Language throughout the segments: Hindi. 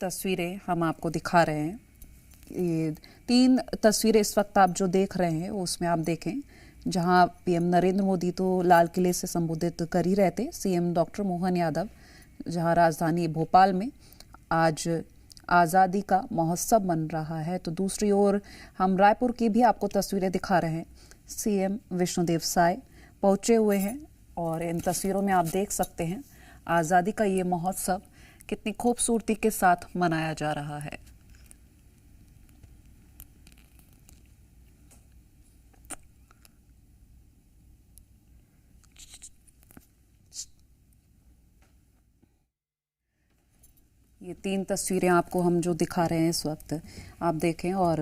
तस्वीरें हम आपको दिखा रहे हैं। ये 3 तस्वीरें इस वक्त आप जो देख रहे हैं उसमें आप देखें जहां पीएम नरेंद्र मोदी तो लाल किले से संबोधित कर ही रहे थे। सीएम डॉक्टर मोहन यादव जहां राजधानी भोपाल में आज आज़ादी का महोत्सव मन रहा है, तो दूसरी ओर हम रायपुर की भी आपको तस्वीरें दिखा रहे हैं। सीएम विष्णुदेव साय पहुंचे हुए हैं और इन तस्वीरों में आप देख सकते हैं आज़ादी का ये महोत्सव कितनी खूबसूरती के साथ मनाया जा रहा है। ये 3 तस्वीरें आपको हम जो दिखा रहे हैं इस वक्त आप देखें और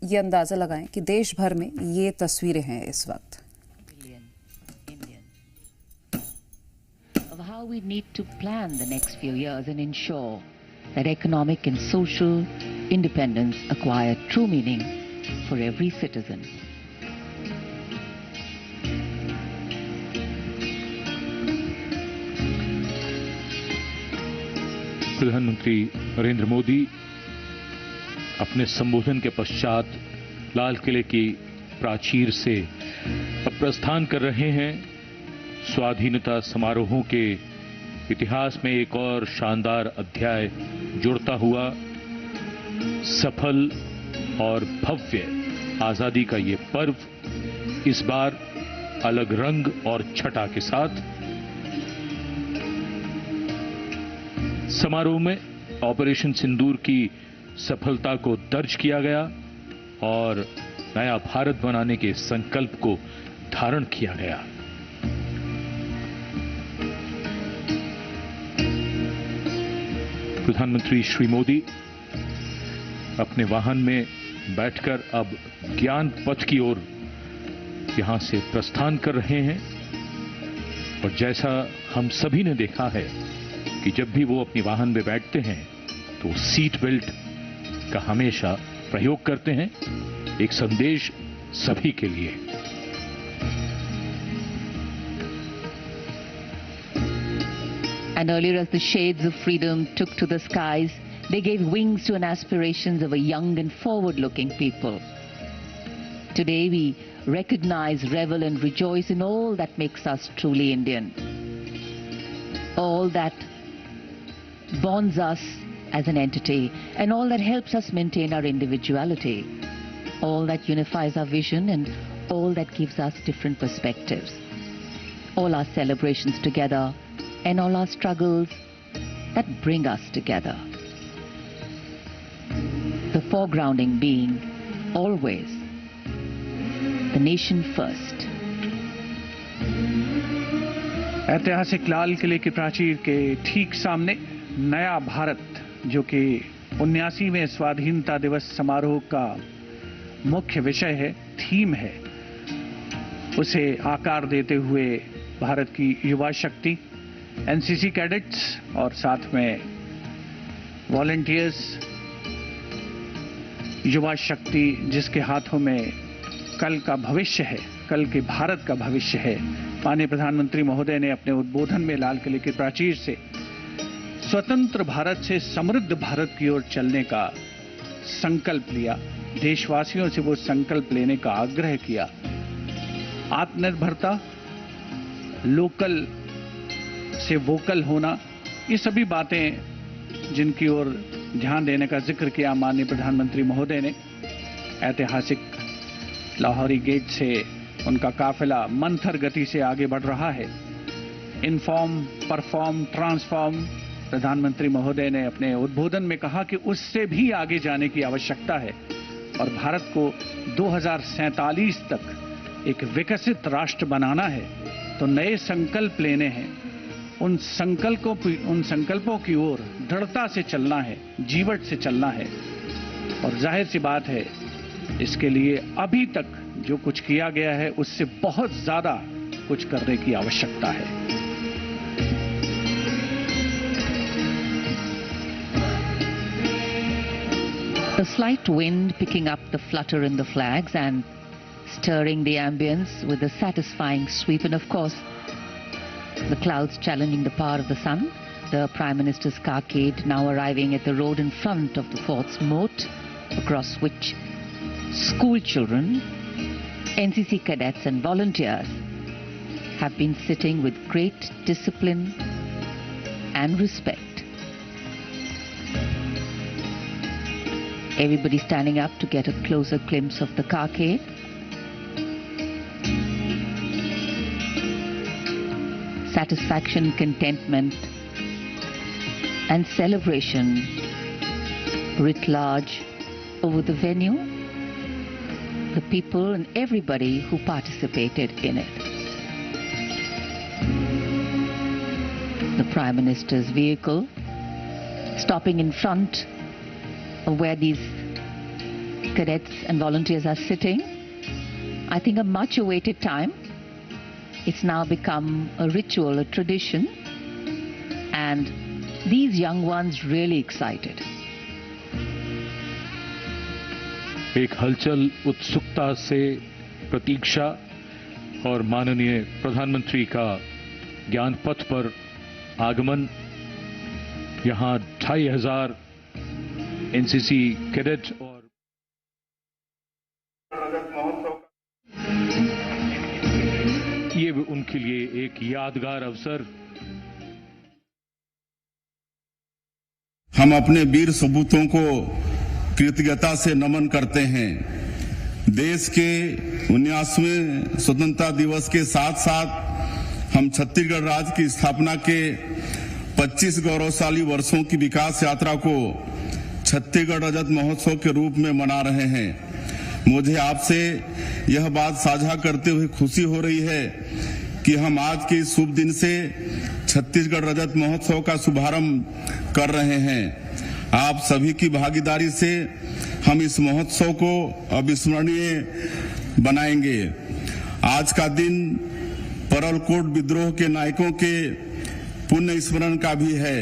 ये अंदाज़ा लगाएं कि देश भर में ये तस्वीरें हैं इस वक्त। Of how we need to plan the next few years and ensure that economic and social independence acquire true meaning for every citizen. प्रधानमंत्री नरेंद्र मोदी अपने संबोधन के पश्चात लाल किले की प्राचीर से अब प्रस्थान कर रहे हैं। स्वाधीनता समारोहों के इतिहास में एक और शानदार अध्याय जुड़ता हुआ सफल और भव्य आजादी का ये पर्व इस बार अलग रंग और छटा के साथ समारोह में ऑपरेशन सिंदूर की सफलता को दर्ज किया गया और नया भारत बनाने के संकल्प को धारण किया गया। प्रधानमंत्री श्री मोदी अपने वाहन में बैठकर अब ज्ञान पथ की ओर यहां से प्रस्थान कर रहे हैं और जैसा हम सभी ने देखा है कि जब भी वो अपनी वाहन में बैठते हैं तो सीट बेल्ट का हमेशा प्रयोग करते हैं। एक संदेश सभी के लिए। And earlier, as the shades of freedom took to the skies, they gave wings to an aspirations of a young and forward-looking people. Today, we recognize, revel and rejoice in all that makes us truly Indian. All that bonds us as an entity and all that helps us maintain our individuality. All that unifies our vision and all that gives us different perspectives. All our celebrations together and all our struggles that bring us together. The foregrounding being always the nation first. ऐतिहासिक लाल किले की प्राचीर के ठीक सामने नया भारत, जो कि 79वें स्वाधीनता दिवस समारोह का मुख्य विषय है, थीम है, उसे आकार देते हुए भारत की युवा शक्ति, एनसीसी कैडेट्स और साथ में वॉलंटियर्स, युवा शक्ति जिसके हाथों में कल का भविष्य है, कल के भारत का भविष्य है। माननीय प्रधानमंत्री महोदय ने अपने उद्बोधन में लाल किले की प्राचीर से स्वतंत्र भारत से समृद्ध भारत की ओर चलने का संकल्प लिया। देशवासियों से वो संकल्प लेने का आग्रह किया। आत्मनिर्भरता, लोकल से वोकल होना, ये सभी बातें जिनकी ओर ध्यान देने का जिक्र किया माननीय प्रधानमंत्री महोदय ने। ऐतिहासिक लाहौरी गेट से उनका काफिला मंथर गति से आगे बढ़ रहा है। इन्फॉर्म, परफॉर्म, ट्रांसफॉर्म, प्रधानमंत्री महोदय ने अपने उद्बोधन में कहा कि उससे भी आगे जाने की आवश्यकता है और भारत को 2047 तक एक विकसित राष्ट्र बनाना है, तो नए संकल्प लेने हैं। उन संकल्पों की ओर दृढ़ता से चलना है, जीवट से चलना है। और जाहिर सी बात है, इसके लिए अभी तक जो कुछ किया गया है उससे बहुत ज्यादा कुछ करने की आवश्यकता है। A slight wind picking up the flutter in the flags and stirring the ambience with a satisfying sweep, and of course the clouds challenging the power of the sun. the Prime Minister's carcade now arriving at the road in front of the fort's moat, across which school children, NCC cadets and volunteers have been sitting with great discipline and respect. Everybody standing up to get a closer glimpse of the carcade. Satisfaction, contentment and celebration writ large over the venue, the people and everybody who participated in it. The Prime Minister's vehicle stopping in front of where these cadets and volunteers are sitting. I think a much awaited time. It's now become a ritual, a tradition, and these young ones really excited. एक हलचल, उत्सुकता से प्रतीक्षा और माननीय प्रधानमंत्री का ज्ञान पथ पर आगमन। यहां 2500 एनसीसी कैडेट और ये उनके लिए एक यादगार अवसर। हम अपने वीर सपूतों को कृतज्ञता से नमन करते हैं। देश के 19वें स्वतंत्रता दिवस के साथ साथ हम छत्तीसगढ़ राज्य की स्थापना के 25 गौरवशाली वर्षों की विकास यात्रा को छत्तीसगढ़ रजत महोत्सव के रूप में मना रहे हैं। मुझे आपसे यह बात साझा करते हुए खुशी हो रही है कि हम आज के इस शुभ दिन से छत्तीसगढ़ रजत महोत्सव का शुभारंभ कर रहे हैं। आप सभी की भागीदारी से हम इस महोत्सव को अविस्मरणीय बनाएंगे। आज का दिन परलकोट विद्रोह के नायकों के पुण्य स्मरण का भी है।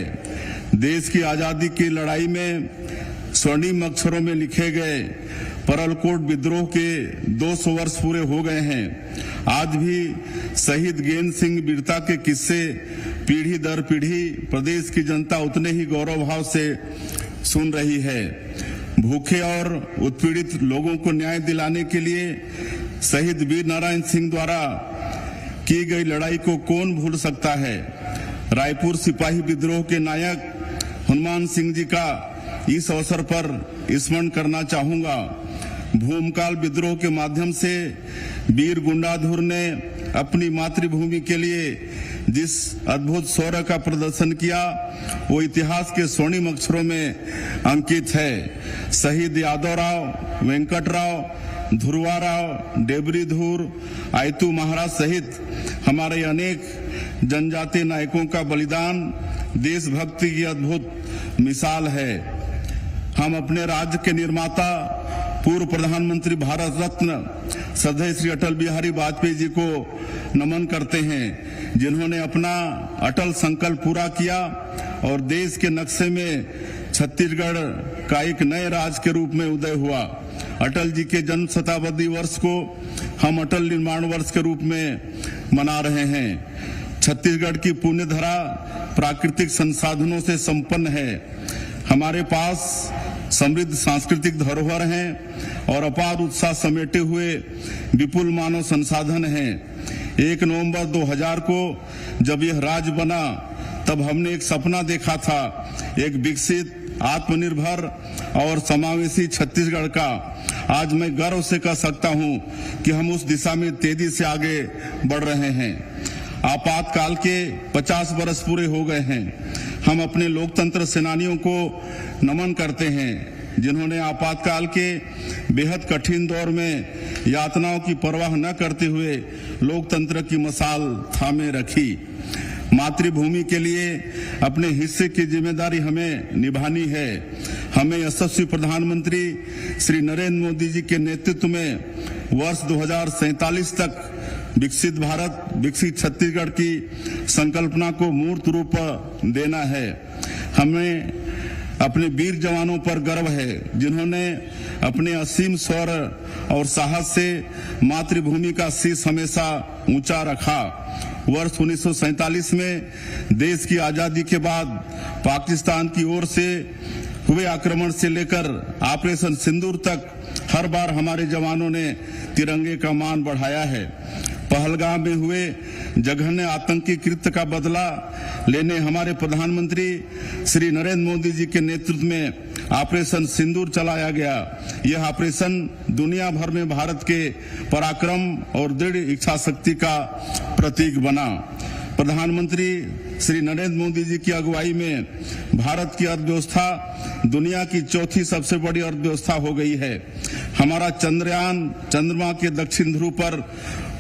देश की आजादी की लड़ाई में स्वर्णिम अक्षरों में लिखे गए परलकोट विद्रोह के 200 वर्ष पूरे हो गए हैं। आज भी शहीद गेंद सिंह वीरता के किस्से पीढ़ी दर पीढ़ी प्रदेश की जनता उतने ही गौरव भाव से सुन रही है। भूखे और उत्पीड़ित लोगों को न्याय दिलाने के लिए शहीद वीर नारायण सिंह द्वारा की गई लड़ाई को कौन भूल सकता है। रायपुर सिपाही विद्रोह के नायक हनुमान सिंह जी का इस अवसर पर स्मरण करना चाहूंगा। भूमकाल विद्रोह के माध्यम से वीर गुंडाधुर ने अपनी मातृभूमि के लिए जिस अद्भुत शौर्य का प्रदर्शन किया वो इतिहास के स्वर्णिम अक्षरों में अंकित है। शहीद यादवराव, वेंकटराव, ध्रुवाराव, डेबरीधुर, आयतू महाराज सहित हमारे अनेक जनजातीय नायकों का बलिदान देशभक्ति की अद्भुत मिसाल है। हम अपने राज्य के निर्माता पूर्व प्रधानमंत्री भारत रत्न श्रद्धेय श्री अटल बिहारी वाजपेयी जी को नमन करते हैं, जिन्होंने अपना अटल संकल्प पूरा किया और देश के नक्शे में छत्तीसगढ़ का एक नए राज्य के रूप में उदय हुआ। अटल जी के जन्म शताब्दी वर्ष को हम अटल निर्माण वर्ष के रूप में मना रहे हैं। छत्तीसगढ़ की पुण्य धरा प्राकृतिक संसाधनों से संपन्न है। हमारे पास समृद्ध सांस्कृतिक धरोहर हैं और अपार उत्साह समेटे हुए विपुल मानव संसाधन हैं। 1 नवंबर 2000 को जब यह राज्य बना तब हमने एक सपना देखा था, एक विकसित, आत्मनिर्भर और समावेशी छत्तीसगढ़ का। आज मैं गर्व से कह सकता हूं कि हम उस दिशा में तेजी से आगे बढ़ रहे हैं। आपातकाल के 50 वर्ष पूरे हो गए हैं। हम अपने लोकतंत्र सेनानियों को नमन करते हैं, जिन्होंने आपातकाल के बेहद कठिन दौर में यातनाओं की परवाह न करते हुए लोकतंत्र की मशाल थामे रखी। मातृभूमि के लिए अपने हिस्से की जिम्मेदारी हमें निभानी है। हमें यशस्वी प्रधानमंत्री श्री नरेंद्र मोदी जी के नेतृत्व में वर्ष 2047 तक विकसित भारत, विकसित छत्तीसगढ़ की संकल्पना को मूर्त रूप देना है। हमें अपने वीर जवानों पर गर्व है, जिन्होंने अपने असीम शौर्य और साहस से मातृभूमि का शीश हमेशा ऊंचा रखा। वर्ष 1947 में देश की आजादी के बाद पाकिस्तान की ओर से हुए आक्रमण से लेकर ऑपरेशन सिंदूर तक हर बार हमारे जवानों ने तिरंगे का मान बढ़ाया है। पहलगाम में हुए जघन्य आतंकी कृत्य का बदला लेने हमारे प्रधानमंत्री श्री नरेंद्र मोदी जी के नेतृत्व में ऑपरेशन सिंदूर चलाया गया। यह ऑपरेशन दुनिया भर में भारत के पराक्रम और दृढ़ इच्छा शक्ति का प्रतीक बना। प्रधानमंत्री श्री नरेंद्र मोदी जी की अगुवाई में भारत की अर्थव्यवस्था दुनिया की चौथी सबसे बड़ी अर्थव्यवस्था हो गई है। हमारा चंद्रयान चंद्रमा के दक्षिण ध्रुव पर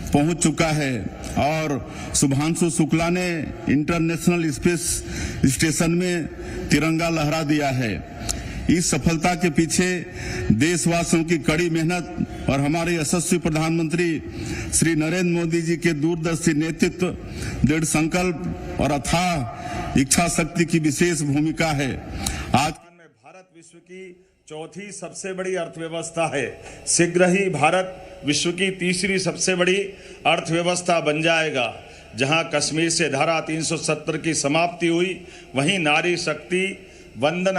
पहुंच चुका है और शुभांशु शुक्ला ने इंटरनेशनल स्पेस स्टेशन में तिरंगा लहरा दिया है। इस सफलता के पीछे देशवासियों की कड़ी मेहनत और हमारे यशस्वी प्रधानमंत्री श्री नरेंद्र मोदी जी के दूरदर्शी नेतृत्व, दृढ़ संकल्प और अथाह इच्छा शक्ति की विशेष भूमिका है। आज में भारत विश्व की चौथी सबसे बड़ी अर्थव्यवस्था है। शीघ्र ही भारत विश्व की तीसरी सबसे बड़ी अर्थव्यवस्था बन जाएगा। जहां कश्मीर से धारा 370 की समाप्ति हुई, वहीं नारी शक्ति वंदन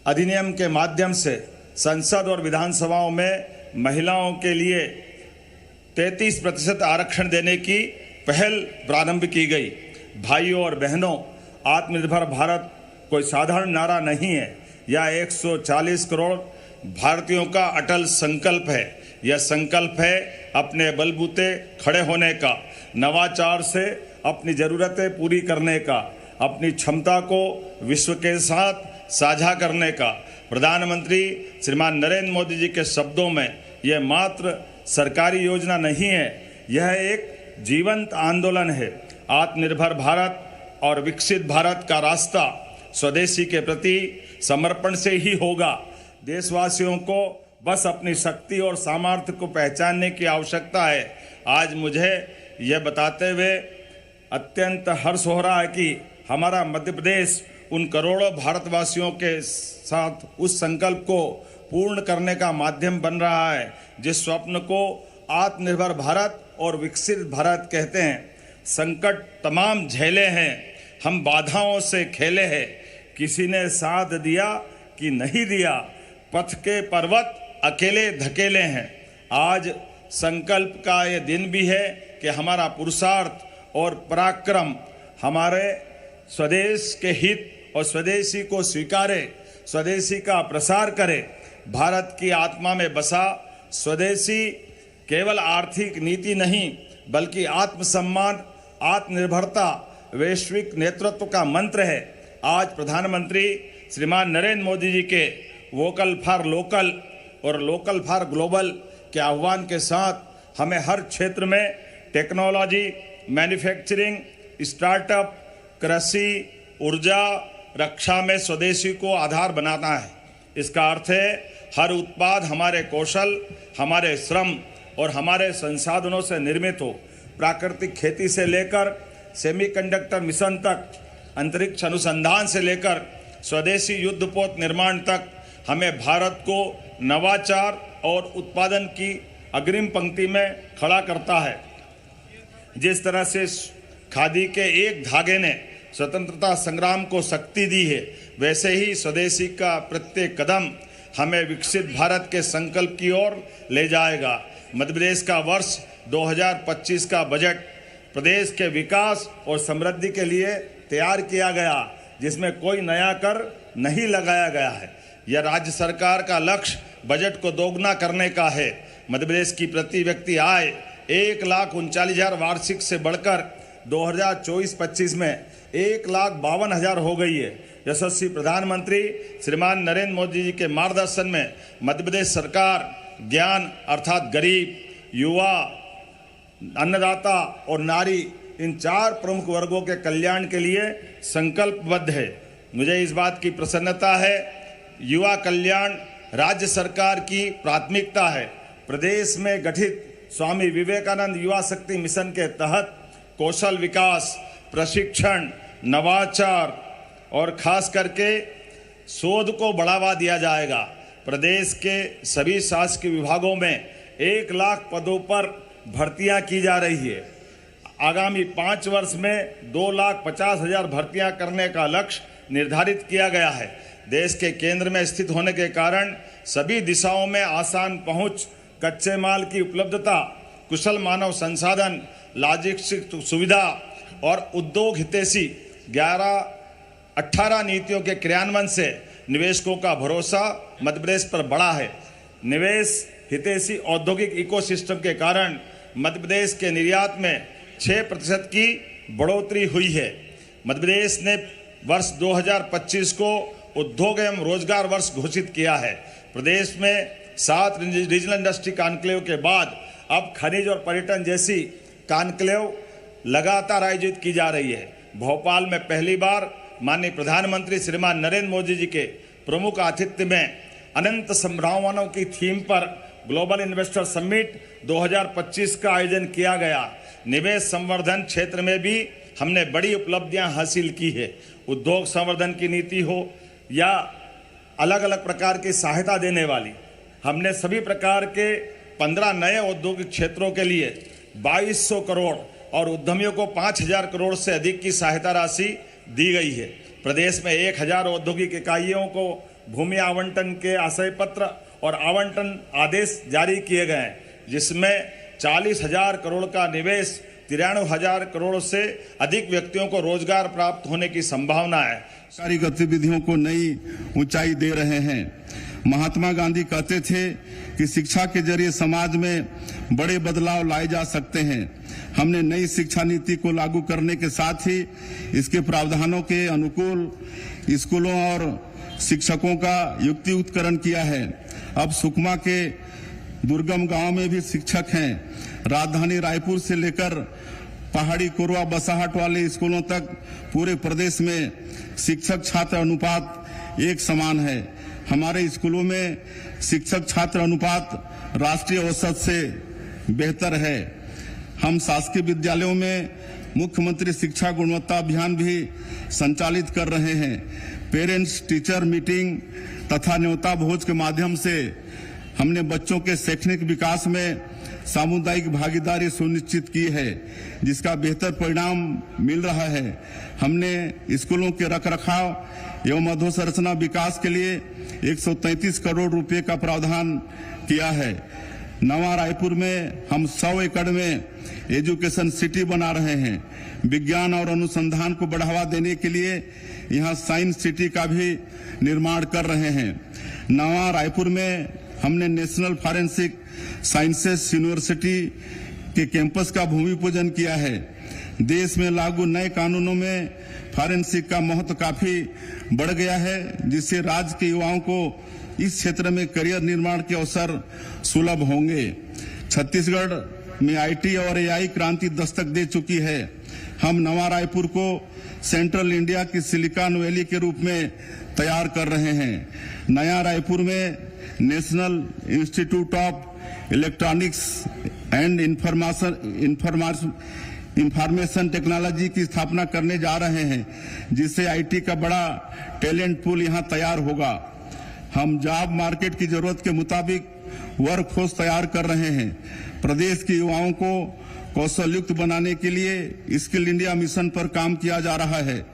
अधिनियम के माध्यम से संसद और विधानसभाओं में महिलाओं के लिए 33% आरक्षण देने की पहल प्रारंभ की गई। भाइयों और बहनों, आत्मनिर्भर भारत कोई साधारण नारा नहीं है। यह 140 करोड़ भारतीयों का अटल संकल्प है। यह संकल्प है अपने बलबूते खड़े होने का, नवाचार से अपनी जरूरतें पूरी करने का, अपनी क्षमता को विश्व के साथ साझा करने का। प्रधानमंत्री श्रीमान नरेंद्र मोदी जी के शब्दों में यह मात्र सरकारी योजना नहीं है, यह एक जीवंत आंदोलन है। आत्मनिर्भर भारत और विकसित भारत का रास्ता स्वदेशी के प्रति समर्पण से ही होगा। देशवासियों को बस अपनी शक्ति और सामर्थ्य को पहचानने की आवश्यकता है। आज मुझे यह बताते हुए अत्यंत हर्ष हो रहा है कि हमारा मध्य प्रदेश उन करोड़ों भारतवासियों के साथ उस संकल्प को पूर्ण करने का माध्यम बन रहा है, जिस स्वप्न को आत्मनिर्भर भारत और विकसित भारत कहते हैं। संकट तमाम झेले हैं, हम बाधाओं से खेले हैं, किसी ने साथ दिया कि नहीं दिया, पथ के पर्वत अकेले धकेले हैं। आज संकल्प का ये दिन भी है कि हमारा पुरुषार्थ और पराक्रम हमारे स्वदेश के हित और स्वदेशी को स्वीकारे, स्वदेशी का प्रसार करे। भारत की आत्मा में बसा स्वदेशी केवल आर्थिक नीति नहीं, बल्कि आत्मसम्मान, आत्मनिर्भरता, वैश्विक नेतृत्व का मंत्र है। आज प्रधानमंत्री श्रीमान नरेंद्र मोदी जी के वोकल फॉर लोकल और लोकल फॉर ग्लोबल के आह्वान के साथ हमें हर क्षेत्र में टेक्नोलॉजी, मैन्युफैक्चरिंग, स्टार्टअप, कृषि, ऊर्जा, रक्षा में स्वदेशी को आधार बनाना है। इसका अर्थ है हर उत्पाद हमारे कौशल, हमारे श्रम और हमारे संसाधनों से निर्मित हो। प्राकृतिक खेती से लेकर सेमीकंडक्टर मिशन तक, अंतरिक्ष अनुसंधान से लेकर स्वदेशी युद्धपोत निर्माण तक हमें भारत को नवाचार और उत्पादन की अग्रिम पंक्ति में खड़ा करता है। जिस तरह से खादी के एक धागे ने स्वतंत्रता संग्राम को शक्ति दी है, वैसे ही स्वदेशी का प्रत्येक कदम हमें विकसित भारत के संकल्प की ओर ले जाएगा। मध्य प्रदेश का वर्ष 2025 का बजट प्रदेश के विकास और समृद्धि के लिए तैयार किया गया, जिसमें कोई नया कर नहीं लगाया गया है। यह राज्य सरकार का लक्ष्य बजट को दोगुना करने का है। मध्य प्रदेश की प्रति व्यक्ति आय 1,39,000 वार्षिक से बढ़कर 2024-25 में 1,52,000 हो गई है। यशस्वी प्रधानमंत्री श्रीमान नरेंद्र मोदी जी के मार्गदर्शन में मध्य प्रदेश सरकार ज्ञान अर्थात गरीब, युवा, अन्नदाता और नारी, इन 4 प्रमुख वर्गों के कल्याण के लिए संकल्पबद्ध है। मुझे इस बात की प्रसन्नता है, युवा कल्याण राज्य सरकार की प्राथमिकता है। प्रदेश में गठित स्वामी विवेकानंद युवा शक्ति मिशन के तहत कौशल विकास, प्रशिक्षण, नवाचार और खास करके शोध को बढ़ावा दिया जाएगा। प्रदेश के सभी शासकीय विभागों में 1 लाख पदों पर भर्तियां की जा रही है। आगामी 5 वर्ष में 2,50,000 भर्तियां करने का लक्ष्य निर्धारित किया गया है। देश के केंद्र में स्थित होने के कारण सभी दिशाओं में आसान पहुंच, कच्चे माल की उपलब्धता, कुशल मानव संसाधन, लॉजिस्टिक सुविधा और उद्योग हितैषी 18 नीतियों के क्रियान्वयन से निवेशकों का भरोसा मध्य प्रदेश पर बढ़ा है। निवेश हितैषी औद्योगिक इकोसिस्टम के कारण मध्य प्रदेश के निर्यात में 6% की बढ़ोतरी हुई है। मध्य प्रदेश ने वर्ष 2025 को उद्योग एवं रोजगार वर्ष घोषित किया है। प्रदेश में 7 रीजनल इंडस्ट्री कॉन्क्लेव के बाद अब खनिज और पर्यटन जैसी कॉन्क्लेव लगातार आयोजित की जा रही है। भोपाल में पहली बार माननीय प्रधानमंत्री श्रीमान नरेंद्र मोदी जी के प्रमुख आतिथ्य में अनंत संभावनाओं की थीम पर ग्लोबल इन्वेस्टर समिट 2025 का आयोजन किया गया। निवेश संवर्धन क्षेत्र में भी हमने बड़ी उपलब्धियां हासिल की है। उद्योग संवर्धन की नीति हो या अलग अलग प्रकार की सहायता देने वाली, हमने सभी प्रकार के 15 नए औद्योगिक क्षेत्रों के लिए 2200 करोड़ और उद्यमियों को 5,000 करोड़ से अधिक की सहायता राशि दी गई है। प्रदेश में 1,000 औद्योगिक इकाइयों को भूमि आवंटन के आशय पत्र और आवंटन आदेश जारी किए गए हैं, जिसमें 40,000 करोड़ का निवेश 93,000 करोड़ से अधिक व्यक्तियों को रोजगार प्राप्त होने की संभावना है। सारी गतिविधियों को नई ऊंचाई दे रहे हैं। महात्मा गांधी कहते थे कि शिक्षा के जरिए समाज में बड़े बदलाव लाए जा सकते हैं। हमने नई शिक्षा नीति को लागू करने के साथ ही इसके प्रावधानों के अनुकूल स्कूलों और शिक्षकों का युक्तियुक्तकरण किया है। अब सुकमा के दुर्गम गांव में भी शिक्षक हैं। राजधानी रायपुर से लेकर पहाड़ी कोरवा बसाहट वाले स्कूलों तक पूरे प्रदेश में शिक्षक छात्र अनुपात एक समान है। हमारे स्कूलों में शिक्षक छात्र अनुपात राष्ट्रीय औसत से बेहतर है। हम शासकीय विद्यालयों में मुख्यमंत्री शिक्षा गुणवत्ता अभियान भी संचालित कर रहे हैं। पेरेंट्स टीचर मीटिंग तथा न्योता भोज के माध्यम से हमने बच्चों के शैक्षणिक विकास में सामुदायिक भागीदारी सुनिश्चित की है, जिसका बेहतर परिणाम मिल रहा है। हमने स्कूलों के रखरखाव एवं अधोसंरचना विकास के लिए 133 करोड़ रुपए का प्रावधान किया है। नवा रायपुर में हम 100 एकड़ में एजुकेशन सिटी बना रहे हैं। विज्ञान और अनुसंधान को बढ़ावा देने के लिए यहाँ साइंस सिटी का भी निर्माण कर रहे हैं। नवा रायपुर में हमने नेशनल फॉरेंसिक साइंसेस यूनिवर्सिटी के कैंपस का भूमि पूजन किया है। देश में लागू नए कानूनों में फॉरेंसिक का महत्व काफी बढ़ गया है, जिससे राज्य के युवाओं को इस क्षेत्र में करियर निर्माण के अवसर सुलभ होंगे। छत्तीसगढ़ में आईटी और एआई क्रांति दस्तक दे चुकी है। हम नवा रायपुर को सेंट्रल इंडिया की सिलिकॉन वैली के रूप में तैयार कर रहे हैं। नया रायपुर में national institute of electronics and information technology की स्थापना करने जा रहे हैं, जिससे आईटी का बड़ा टैलेंट पूल यहां तैयार होगा। हम जॉब मार्केट की जरूरत के मुताबिक वर्कफोर्स तैयार कर रहे हैं। प्रदेश के युवाओं को कौशल युक्त बनाने के लिए स्किल इंडिया मिशन पर काम किया जा रहा है।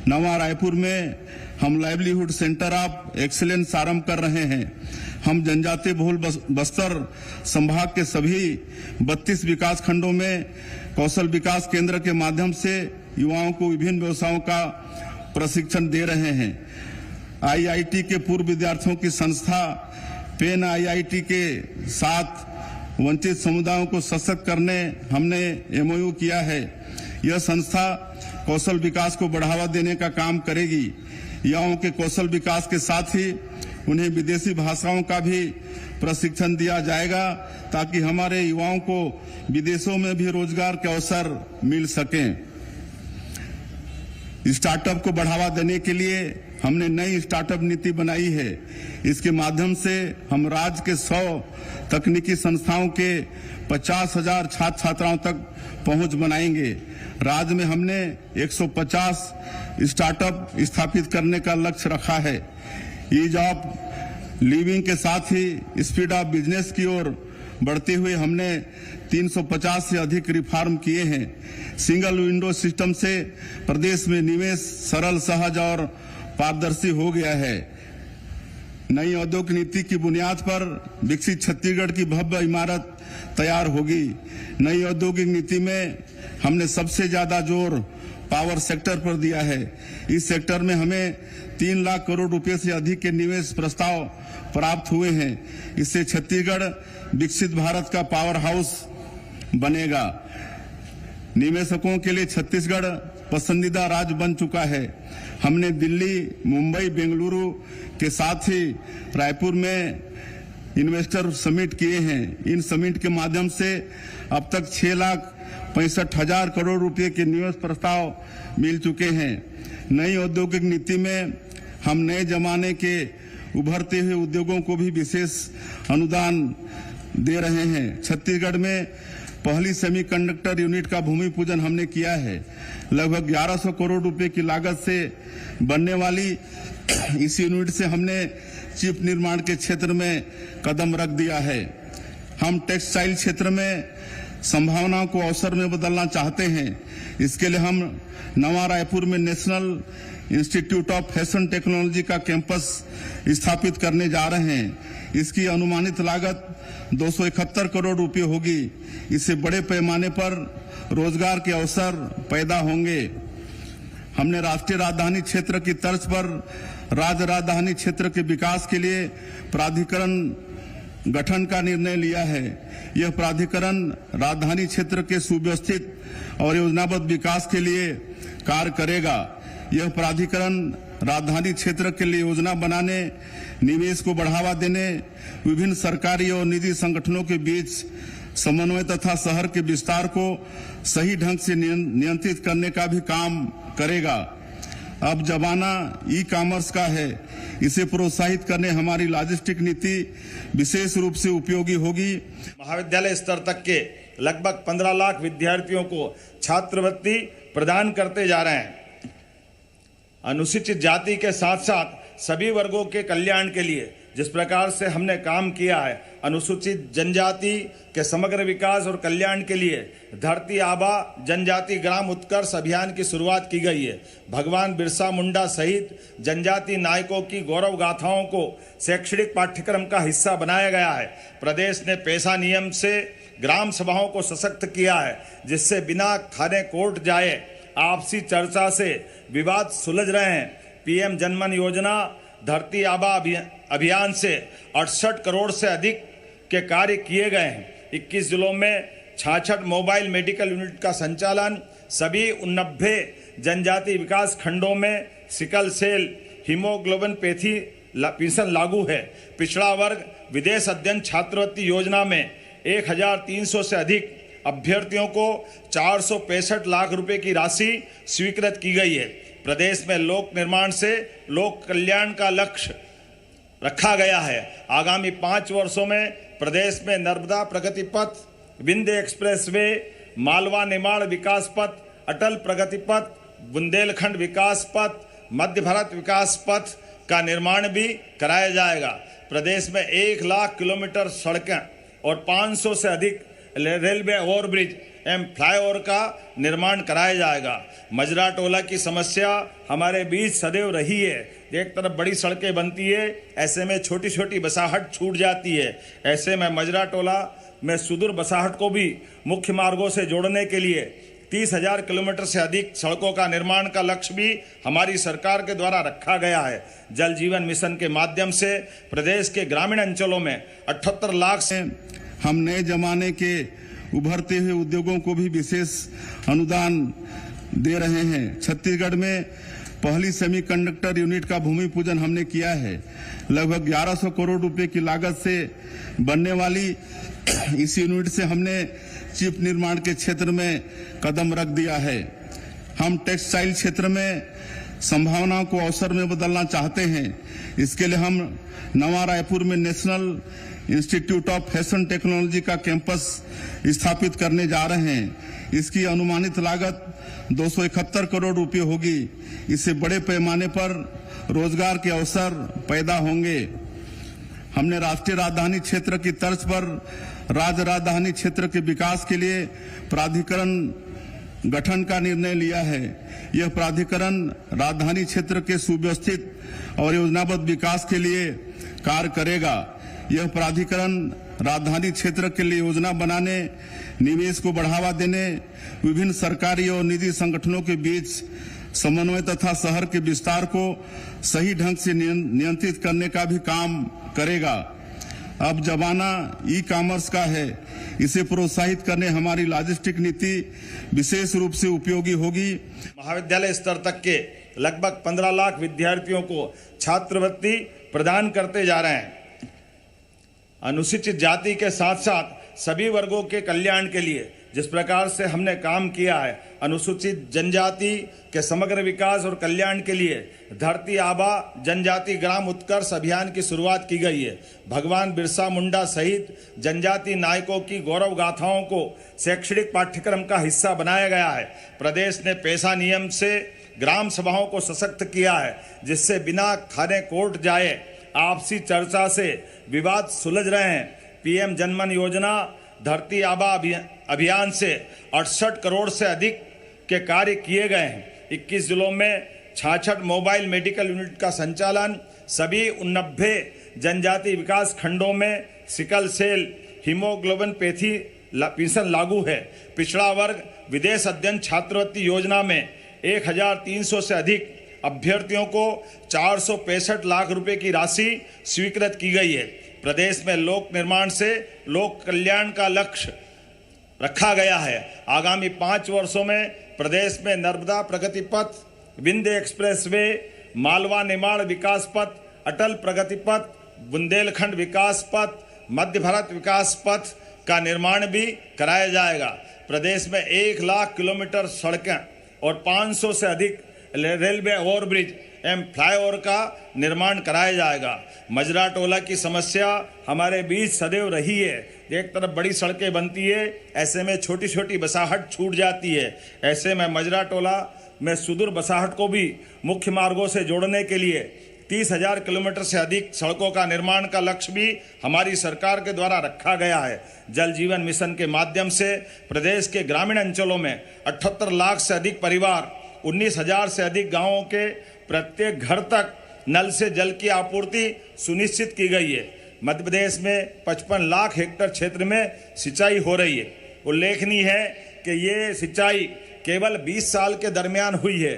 नवा रायपुर में हम लाइवलीहुड सेंटर ऑफ एक्सीलेंस आरंभ कर रहे हैं। हम जनजातीय बहुल बस्तर संभाग के सभी 32 विकास खंडों में कौशल विकास केंद्र के माध्यम से युवाओं को विभिन्न व्यवसायों का प्रशिक्षण दे रहे हैं। आईआईटी के पूर्व विद्यार्थियों की संस्था पेन आईआईटी के साथ वंचित समुदायों को सशक्त करने हमने एमओयू किया है। यह संस्था कौशल विकास को बढ़ावा देने का काम करेगी। युवाओं के कौशल विकास के साथ ही उन्हें विदेशी भाषाओं का भी प्रशिक्षण दिया जाएगा, ताकि हमारे युवाओं को विदेशों में भी रोजगार के अवसर मिल सकें। स्टार्टअप को बढ़ावा देने के लिए हमने नई स्टार्टअप नीति बनाई है। इसके माध्यम से हम राज्य के 100 तकनीकी संस्थाओं के 50,000 छात्र छात्राओं तक पहुंच बनाएंगे। राज्य में हमने 150 स्टार्टअप स्थापित करने का लक्ष्य रखा है। ईज ऑफ लिविंग के साथ ही स्पीड ऑफ बिजनेस की ओर बढ़ते हुए हमने 350 से अधिक रिफॉर्म किए हैं। सिंगल विंडो सिस्टम से प्रदेश में निवेश सरल, सहज और पारदर्शी हो गया है। नई औद्योगिक नीति की बुनियाद पर विकसित छत्तीसगढ़ की भव्य इमारत तैयार होगी। नई औद्योगिक नीति में हमने सबसे ज्यादा जोर पावर सेक्टर पर दिया है। इस सेक्टर में हमें 3 लाख करोड़ रुपए से अधिक के निवेश प्रस्ताव प्राप्त हुए हैं। इससे छत्तीसगढ़ विकसित भारत का पावर हाउस बनेगा। निवेशकों के लिए छत्तीसगढ़ पसंदीदा राज्य बन चुका है। हमने दिल्ली, मुंबई, बेंगलुरु के साथ ही रायपुर में इन्वेस्टर समिट किए हैं। इन समिट के माध्यम से अब तक 6,65,000 करोड़ रुपए के निवेश प्रस्ताव मिल चुके हैं। नई औद्योगिक नीति में हम नए जमाने के उभरते हुए उद्योगों को भी विशेष अनुदान दे रहे हैं। छत्तीसगढ़ में पहली सेमीकंडक्टर यूनिट का भूमि पूजन हमने किया है। लगभग 1100 करोड़ रुपए की लागत से बनने वाली इस यूनिट से हमने चिप निर्माण के क्षेत्र में कदम रख दिया है। हम टेक्सटाइल क्षेत्र में संभावनाओं को अवसर में बदलना चाहते हैं। इसके लिए हम नवा रायपुर में national institute of fashion technology का कैंपस स्थापित करने जा रहे हैं। इसकी अनुमानित लागत 271 करोड़ रुपए होगी। इससे बड़े पैमाने पर रोजगार के अवसर पैदा होंगे। हमने राष्ट्रीय राजधानी क्षेत्र की तर्ज पर राज्य राजधानी क्षेत्र के विकास के लिए प्राधिकरण गठन का निर्णय लिया है। यह प्राधिकरण राजधानी क्षेत्र के सुव्यवस्थित और योजनाबद्ध विकास के लिए कार्य करेगा। यह प्राधिकरण राजधानी क्षेत्र के लिए योजना बनाने, निवेश को बढ़ावा देने, विभिन्न सरकारी और निजी संगठनों के बीच समन्वय तथा शहर के विस्तार को सही ढंग से नियंत्रित करने का भी काम करेगा। अब जमाना ई कॉमर्स का है। इसे प्रोत्साहित करने हमारी लॉजिस्टिक नीति विशेष रूप से उपयोगी होगी। महाविद्यालय स्तर तक के लगभग 15 लाख विद्यार्थियों को छात्रवृत्ति प्रदान करते जा रहे हैं। अनुसूचित जाति के साथ साथ सभी वर्गों के कल्याण के लिए जिस प्रकार से हमने काम किया है, अनुसूचित जनजाति के समग्र विकास और कल्याण के लिए धरती आबा जनजाति ग्राम उत्कर्ष अभियान की शुरुआत की गई है। भगवान बिरसा मुंडा सहित जनजाति नायकों की गौरव गाथाओं को शैक्षणिक पाठ्यक्रम का हिस्सा बनाया गया है। प्रदेश ने पेशा नियम से ग्राम सभाओं को सशक्त किया है, जिससे बिना थाने कोर्ट जाए आपसी चर्चा से विवाद सुलझ रहे हैं। पीएम जनमन योजना धरती आबा अभियान से 68 करोड़ से अधिक के कार्य किए गए हैं। 21 जिलों में 66 मोबाइल मेडिकल यूनिट का संचालन, सभी 89 जनजाति विकास खंडों में सिकल सेल हीमोग्लोबिनपैथी पेंशन लागू है। पिछड़ा वर्ग विदेश अध्ययन छात्रवृत्ति योजना में 1300 से अधिक अभ्यर्थियों को 465 लाख रुपए की राशि स्वीकृत की गई है। प्रदेश में लोक निर्माण से लोक कल्याण का लक्ष्य रखा गया है। आगामी 5 वर्षों में प्रदेश में नर्मदा प्रगति पथ, विंध्य एक्सप्रेसवे, मालवा निमाड़ विकास पथ, अटल प्रगति पथ, बुंदेलखंड विकास पथ, मध्य भारत विकास पथ का निर्माण भी कराया जाएगा। प्रदेश में 1 लाख किलोमीटर सड़कें और 500 से अधिक रेलवे ओवरब्रिज एवं फ्लाईओवर का निर्माण कराया जाएगा। मजरा टोला की समस्या हमारे बीच सदैव रही है। एक तरफ बड़ी सड़कें बनती है, ऐसे में छोटी छोटी बसाहट छूट जाती है। ऐसे में मजरा टोला में सुदूर बसाहट को भी मुख्य मार्गों से जोड़ने के लिए 30,000 किलोमीटर से अधिक सड़कों का निर्माण का लक्ष्य भी हमारी सरकार के द्वारा रखा गया है। जल जीवन मिशन के माध्यम से प्रदेश के ग्रामीण अंचलों में 78 लाख से हम नए जमाने के उभरते हुए उद्योगों को भी विशेष अनुदान दे रहे हैं। छत्तीसगढ़ में पहली सेमीकंडक्टर यूनिट का भूमि पूजन हमने किया है। लगभग 1100 करोड़ रुपए की लागत से बनने वाली इस यूनिट से हमने चिप निर्माण के क्षेत्र में कदम रख दिया है। हम टेक्सटाइल क्षेत्र में संभावनाओं को अवसर में बदलना चाहते हैं। इसके लिए हम नवा रायपुर में national institute of fashion technology का कैंपस स्थापित करने जा रहे हैं। इसकी अनुमानित लागत 271 करोड़ रुपए होगी। इससे बड़े पैमाने पर रोजगार के अवसर पैदा होंगे। हमने राष्ट्रीय राजधानी क्षेत्र की तर्ज पर राजधानी क्षेत्र के विकास के लिए प्राधिकरण गठन का निर्णय लिया है। यह प्राधिकरण राजधानी क्षेत्र के सुव्यवस्थित और योजनाबद्ध विकास के लिए कार्य करेगा। यह प्राधिकरण राजधानी क्षेत्र के लिए योजना बनाने, निवेश को बढ़ावा देने, विभिन्न सरकारी और निजी संगठनों के बीच समन्वय तथा शहर के विस्तार को सही ढंग से नियंत्रित करने का भी काम करेगा। अब जमाना ई कॉमर्स का है, इसे प्रोत्साहित करने हमारी लॉजिस्टिक नीति विशेष रूप से उपयोगी होगी। महाविद्यालय स्तर तक के लगभग 15 लाख विद्यार्थियों को छात्रवृत्ति प्रदान करते जा रहे हैं। अनुसूचित जाति के साथ साथ सभी वर्गों के कल्याण के लिए जिस प्रकार से हमने काम किया है, अनुसूचित जनजाति के समग्र विकास और कल्याण के लिए धरती आबा जनजाति ग्राम उत्कर्ष अभियान की शुरुआत की गई है। भगवान बिरसा मुंडा सहित जनजाति नायकों की गौरव गाथाओं को शैक्षणिक पाठ्यक्रम का हिस्सा बनाया गया है। प्रदेश ने पेशा नियम से ग्राम सभाओं को सशक्त किया है, जिससे बिना खाने कोर्ट जाए आपसी चर्चा से विवाद सुलझ रहे हैं। पीएम जनमन योजना धरती आबा अभियान से 68 करोड़ से अधिक के कार्य किए गए हैं। 21 जिलों में 66 मोबाइल मेडिकल यूनिट का संचालन, सभी 89 जनजाति विकास खंडों में सिकल सेल हीमोग्लोबिनपैथी पेंशन लागू है। पिछड़ा वर्ग विदेश अध्ययन छात्रवृत्ति योजना में 1300 से अधिक अभ्यर्थियों को 465 लाख रुपए की राशि स्वीकृत की गई है। प्रदेश में लोक निर्माण से लोक कल्याण का लक्ष्य रखा गया है। आगामी 5 वर्षों में प्रदेश में नर्मदा प्रगति पथ, विंध्य एक्सप्रेस वे, मालवा निमाड़ विकास पथ, अटल प्रगति पथ, बुंदेलखंड विकास पथ, मध्य भारत विकास पथ का निर्माण भी कराया जाएगा। प्रदेश में 1 लाख किलोमीटर सड़कें और 500 से अधिक रेलवे ओवरब्रिज एवं फ्लाईओवर का निर्माण कराया जाएगा। मजरा टोला की समस्या हमारे बीच सदैव रही है। एक तरफ बड़ी सड़कें बनती है, ऐसे में छोटी छोटी बसाहट छूट जाती है। ऐसे में मजरा टोला में सुदूर बसाहट को भी मुख्य मार्गों से जोड़ने के लिए 30,000 किलोमीटर से अधिक सड़कों का निर्माण का लक्ष्य भी हमारी सरकार के द्वारा रखा गया है। जल जीवन मिशन के माध्यम से प्रदेश के ग्रामीण अंचलों में 78 लाख से अधिक परिवार, 19,000 से अधिक गांवों के प्रत्येक घर तक नल से जल की आपूर्ति सुनिश्चित की गई है। मध्य प्रदेश में 55 लाख हेक्टेयर क्षेत्र में सिंचाई हो रही है। उल्लेखनीय है कि ये सिंचाई केवल 20 साल के दरमियान हुई है।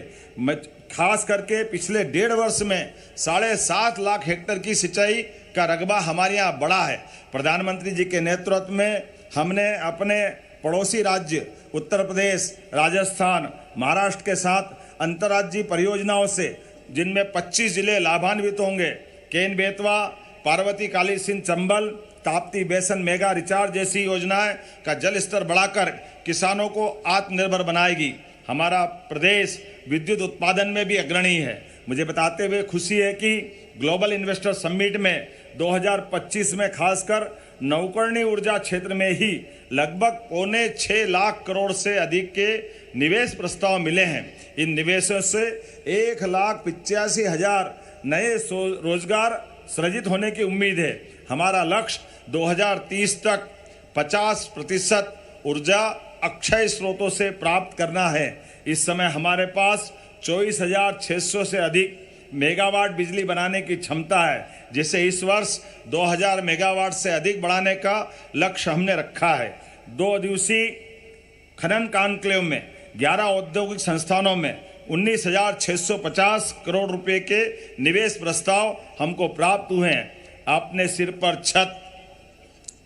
खास करके पिछले 1.5 वर्ष में 7.5 लाख हेक्टेयर की सिंचाई का रकबा हमारे यहाँ बढ़ा है। प्रधानमंत्री जी के नेतृत्व में हमने अपने पड़ोसी राज्य उत्तर प्रदेश, राजस्थान, महाराष्ट्र के साथ अंतर्राज्यीय परियोजनाओं से, जिनमें 25 जिले लाभान्वित होंगे, केन बेतवा, पार्वती काली सिंध चंबल, ताप्ती बेसन मेगा रिचार्ज जैसी योजनाएं का जल स्तर बढ़ाकर किसानों को आत्मनिर्भर बनाएगी। हमारा प्रदेश विद्युत उत्पादन में भी अग्रणी है। मुझे बताते हुए खुशी है कि ग्लोबल इन्वेस्टर समिट में 2025 में खासकर नवकरणीय ऊर्जा क्षेत्र में ही लगभग 6.25 लाख करोड़ से अधिक के निवेश प्रस्ताव मिले हैं। इन निवेशों से 1,85,000 नए रोजगार सृजित होने की उम्मीद है। हमारा लक्ष्य 2030 तक 50% ऊर्जा अक्षय स्रोतों से प्राप्त करना है। इस समय हमारे पास 24,600 से अधिक मेगावाट बिजली बनाने की क्षमता है, जिसे इस वर्ष 2,000 मेगावाट से अधिक बढ़ाने का लक्ष्य हमने रखा है। 2 दिवसीय खनन कॉन्क्लेव में 11 औद्योगिक संस्थानों में 19,650 करोड़ रुपए के निवेश प्रस्ताव हमको प्राप्त हुए हैं। अपने सिर पर छत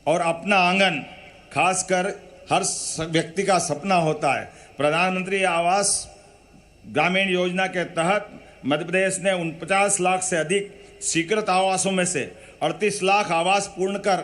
और अपना आंगन खासकर हर व्यक्ति का सपना होता है। प्रधानमंत्री आवास ग्रामीण योजना के तहत मध्य प्रदेश ने 49 लाख से अधिक स्वीकृत आवासों में से 38 लाख आवास पूर्ण कर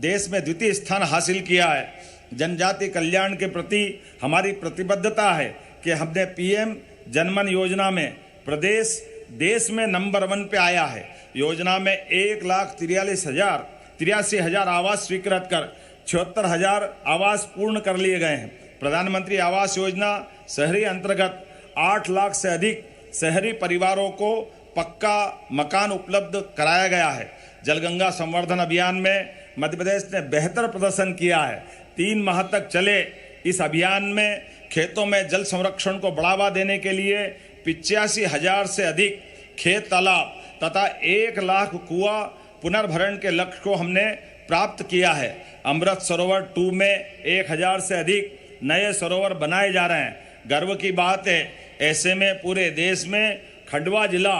देश में द्वितीय स्थान हासिल किया है। जनजाति कल्याण के प्रति हमारी प्रतिबद्धता है कि हमने पीएम जनमन योजना में प्रदेश देश में नंबर 1 पे आया है। योजना में 1,83,000 आवास स्वीकृत कर 76,000 आवास पूर्ण कर लिए गए हैं। प्रधानमंत्री आवास योजना शहरी अंतर्गत 8 लाख से अधिक शहरी परिवारों को पक्का मकान उपलब्ध कराया गया है। जलगंगा संवर्धन अभियान में मध्य प्रदेश ने बेहतर प्रदर्शन किया है। 3 माह तक चले इस अभियान में खेतों में जल संरक्षण को बढ़ावा देने के लिए 85,000 से अधिक खेत तालाब तथा 1 लाख कुआं पुनर्भरण के लक्ष्य को हमने प्राप्त किया है। अमृत सरोवर 2 में 1000 से अधिक नए सरोवर बनाए जा रहे हैं। गर्व की बात है, ऐसे में पूरे देश में खंडवा जिला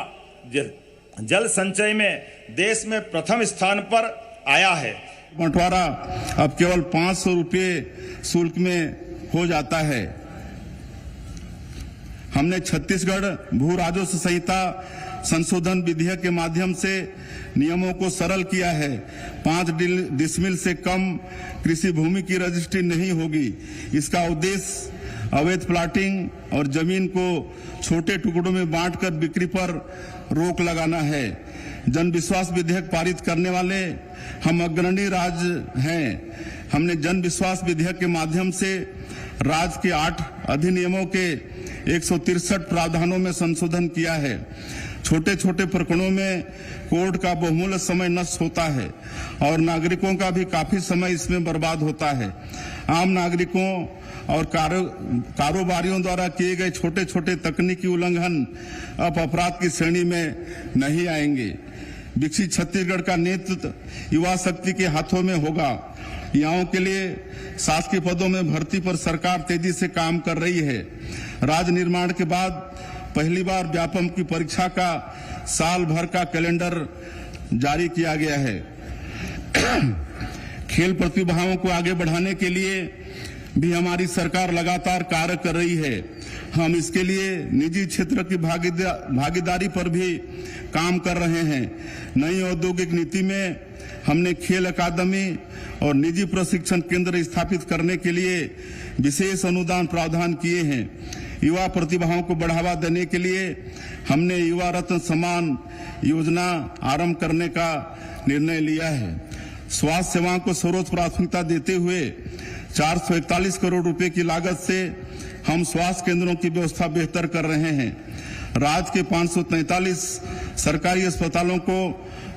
जल संचय में देश में प्रथम स्थान पर आया है। बंटवारा अब केवल 500 रुपये शुल्क में हो जाता है। हमने छत्तीसगढ़ भू राजस्व संहिता संशोधन विधेयक के माध्यम से नियमों को सरल किया है। 5 डिसमिल से कम कृषि भूमि की रजिस्ट्री नहीं होगी। इसका उद्देश्य अवैध प्लाटिंग और जमीन को छोटे टुकड़ों में बांटकर बिक्री पर रोक लगाना है। जन विश्वास विधेयक पारित करने वाले हम अग्रणी राज्य हैं। हमने जन विश्वास विधेयक के माध्यम से राज्य के 8 अधिनियमों के 163 प्रावधानों में संशोधन किया है। छोटे छोटे प्रकरणों में कोर्ट का बहुमूल्य समय नष्ट होता है और नागरिकों का भी काफी समय इसमें बर्बाद होता है। आम नागरिकों और कारोबारियों द्वारा किए गए छोटे छोटे तकनीकी उल्लंघन अब अपराध की श्रेणी में नहीं आएंगे। विकसित छत्तीसगढ़ का नेतृत्व युवा शक्ति के हाथों में होगा। युवाओं के लिए शासकीय पदों में भर्ती पर सरकार तेजी से काम कर रही है। राज्य निर्माण के बाद पहली बार व्यापम की परीक्षा का साल भर का कैलेंडर जारी किया गया है। खेल प्रतिभाओं को आगे बढ़ाने के लिए भी हमारी सरकार लगातार कार्य कर रही है। हम इसके लिए निजी क्षेत्र की भागीदारी पर भी काम कर रहे हैं। नई औद्योगिक नीति में हमने खेल अकादमी और निजी प्रशिक्षण केंद्र स्थापित करने के लिए विशेष अनुदान प्रावधान किए हैं। युवा प्रतिभाओं को बढ़ावा देने के लिए हमने युवा रत्न सम्मान योजना आरंभ करने का निर्णय लिया है। स्वास्थ्य सेवाओं को सर्वोच्च प्राथमिकता देते हुए 441 करोड़ रुपए की लागत से हम स्वास्थ्य केंद्रों की व्यवस्था बेहतर कर रहे हैं। राज्य के 543 सरकारी अस्पतालों को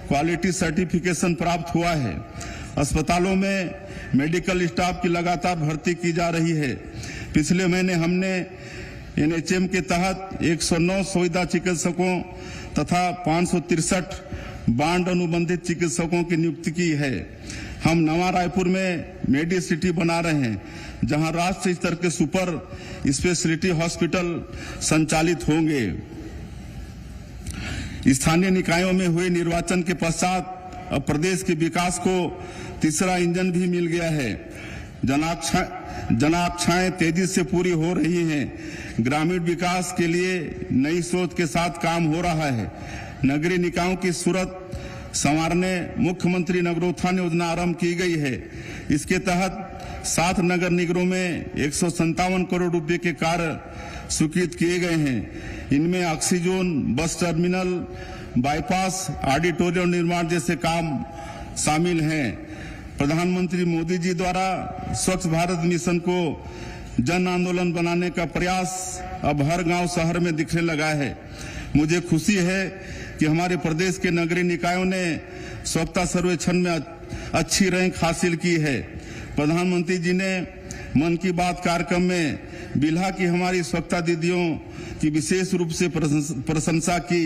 क्वालिटी सर्टिफिकेशन प्राप्त हुआ है। अस्पतालों में मेडिकल स्टाफ की लगातार भर्ती की जा रही है। पिछले महीने हमने एनएचएम के तहत 109 संविदा चिकित्सकों तथा 563 बांड अनुबंधित चिकित्सकों की नियुक्ति की है। हम नवा रायपुर में मेडी सिटी बना रहे हैं, जहां राष्ट्रीय स्तर के सुपर स्पेशलिटी हॉस्पिटल संचालित होंगे। स्थानीय निकायों में हुए निर्वाचन के पश्चात अब प्रदेश के विकास को तीसरा इंजन भी मिल गया है। जनाकांक्षाएं तेजी से पूरी हो रही हैं। ग्रामीण विकास के लिए नई सोच के साथ काम हो रहा है। नगरीय निकायों की सूरत संवारने मुख्यमंत्री नगरोत्थान योजना आरंभ की गई है। इसके तहत 7 नगर निगमों में 157 करोड़ रुपए के कार्य स्वीकृत किए गए हैं। इनमें oxygen, bus terminal, bypass, auditorium निर्माण जैसे काम शामिल हैं। प्रधानमंत्री मोदी जी द्वारा स्वच्छ भारत मिशन को जन आंदोलन बनाने का प्रयास अब हर गांव शहर में दिखने लगा है। मुझे खुशी है कि हमारे प्रदेश के नगरीय निकायों ने स्वच्छता सर्वेक्षण में अच्छी रैंक हासिल की है। प्रधानमंत्री जी ने मन की बात कार्यक्रम में बिल्हा की हमारी स्वच्छता दीदियों की विशेष रूप से प्रशंसा की।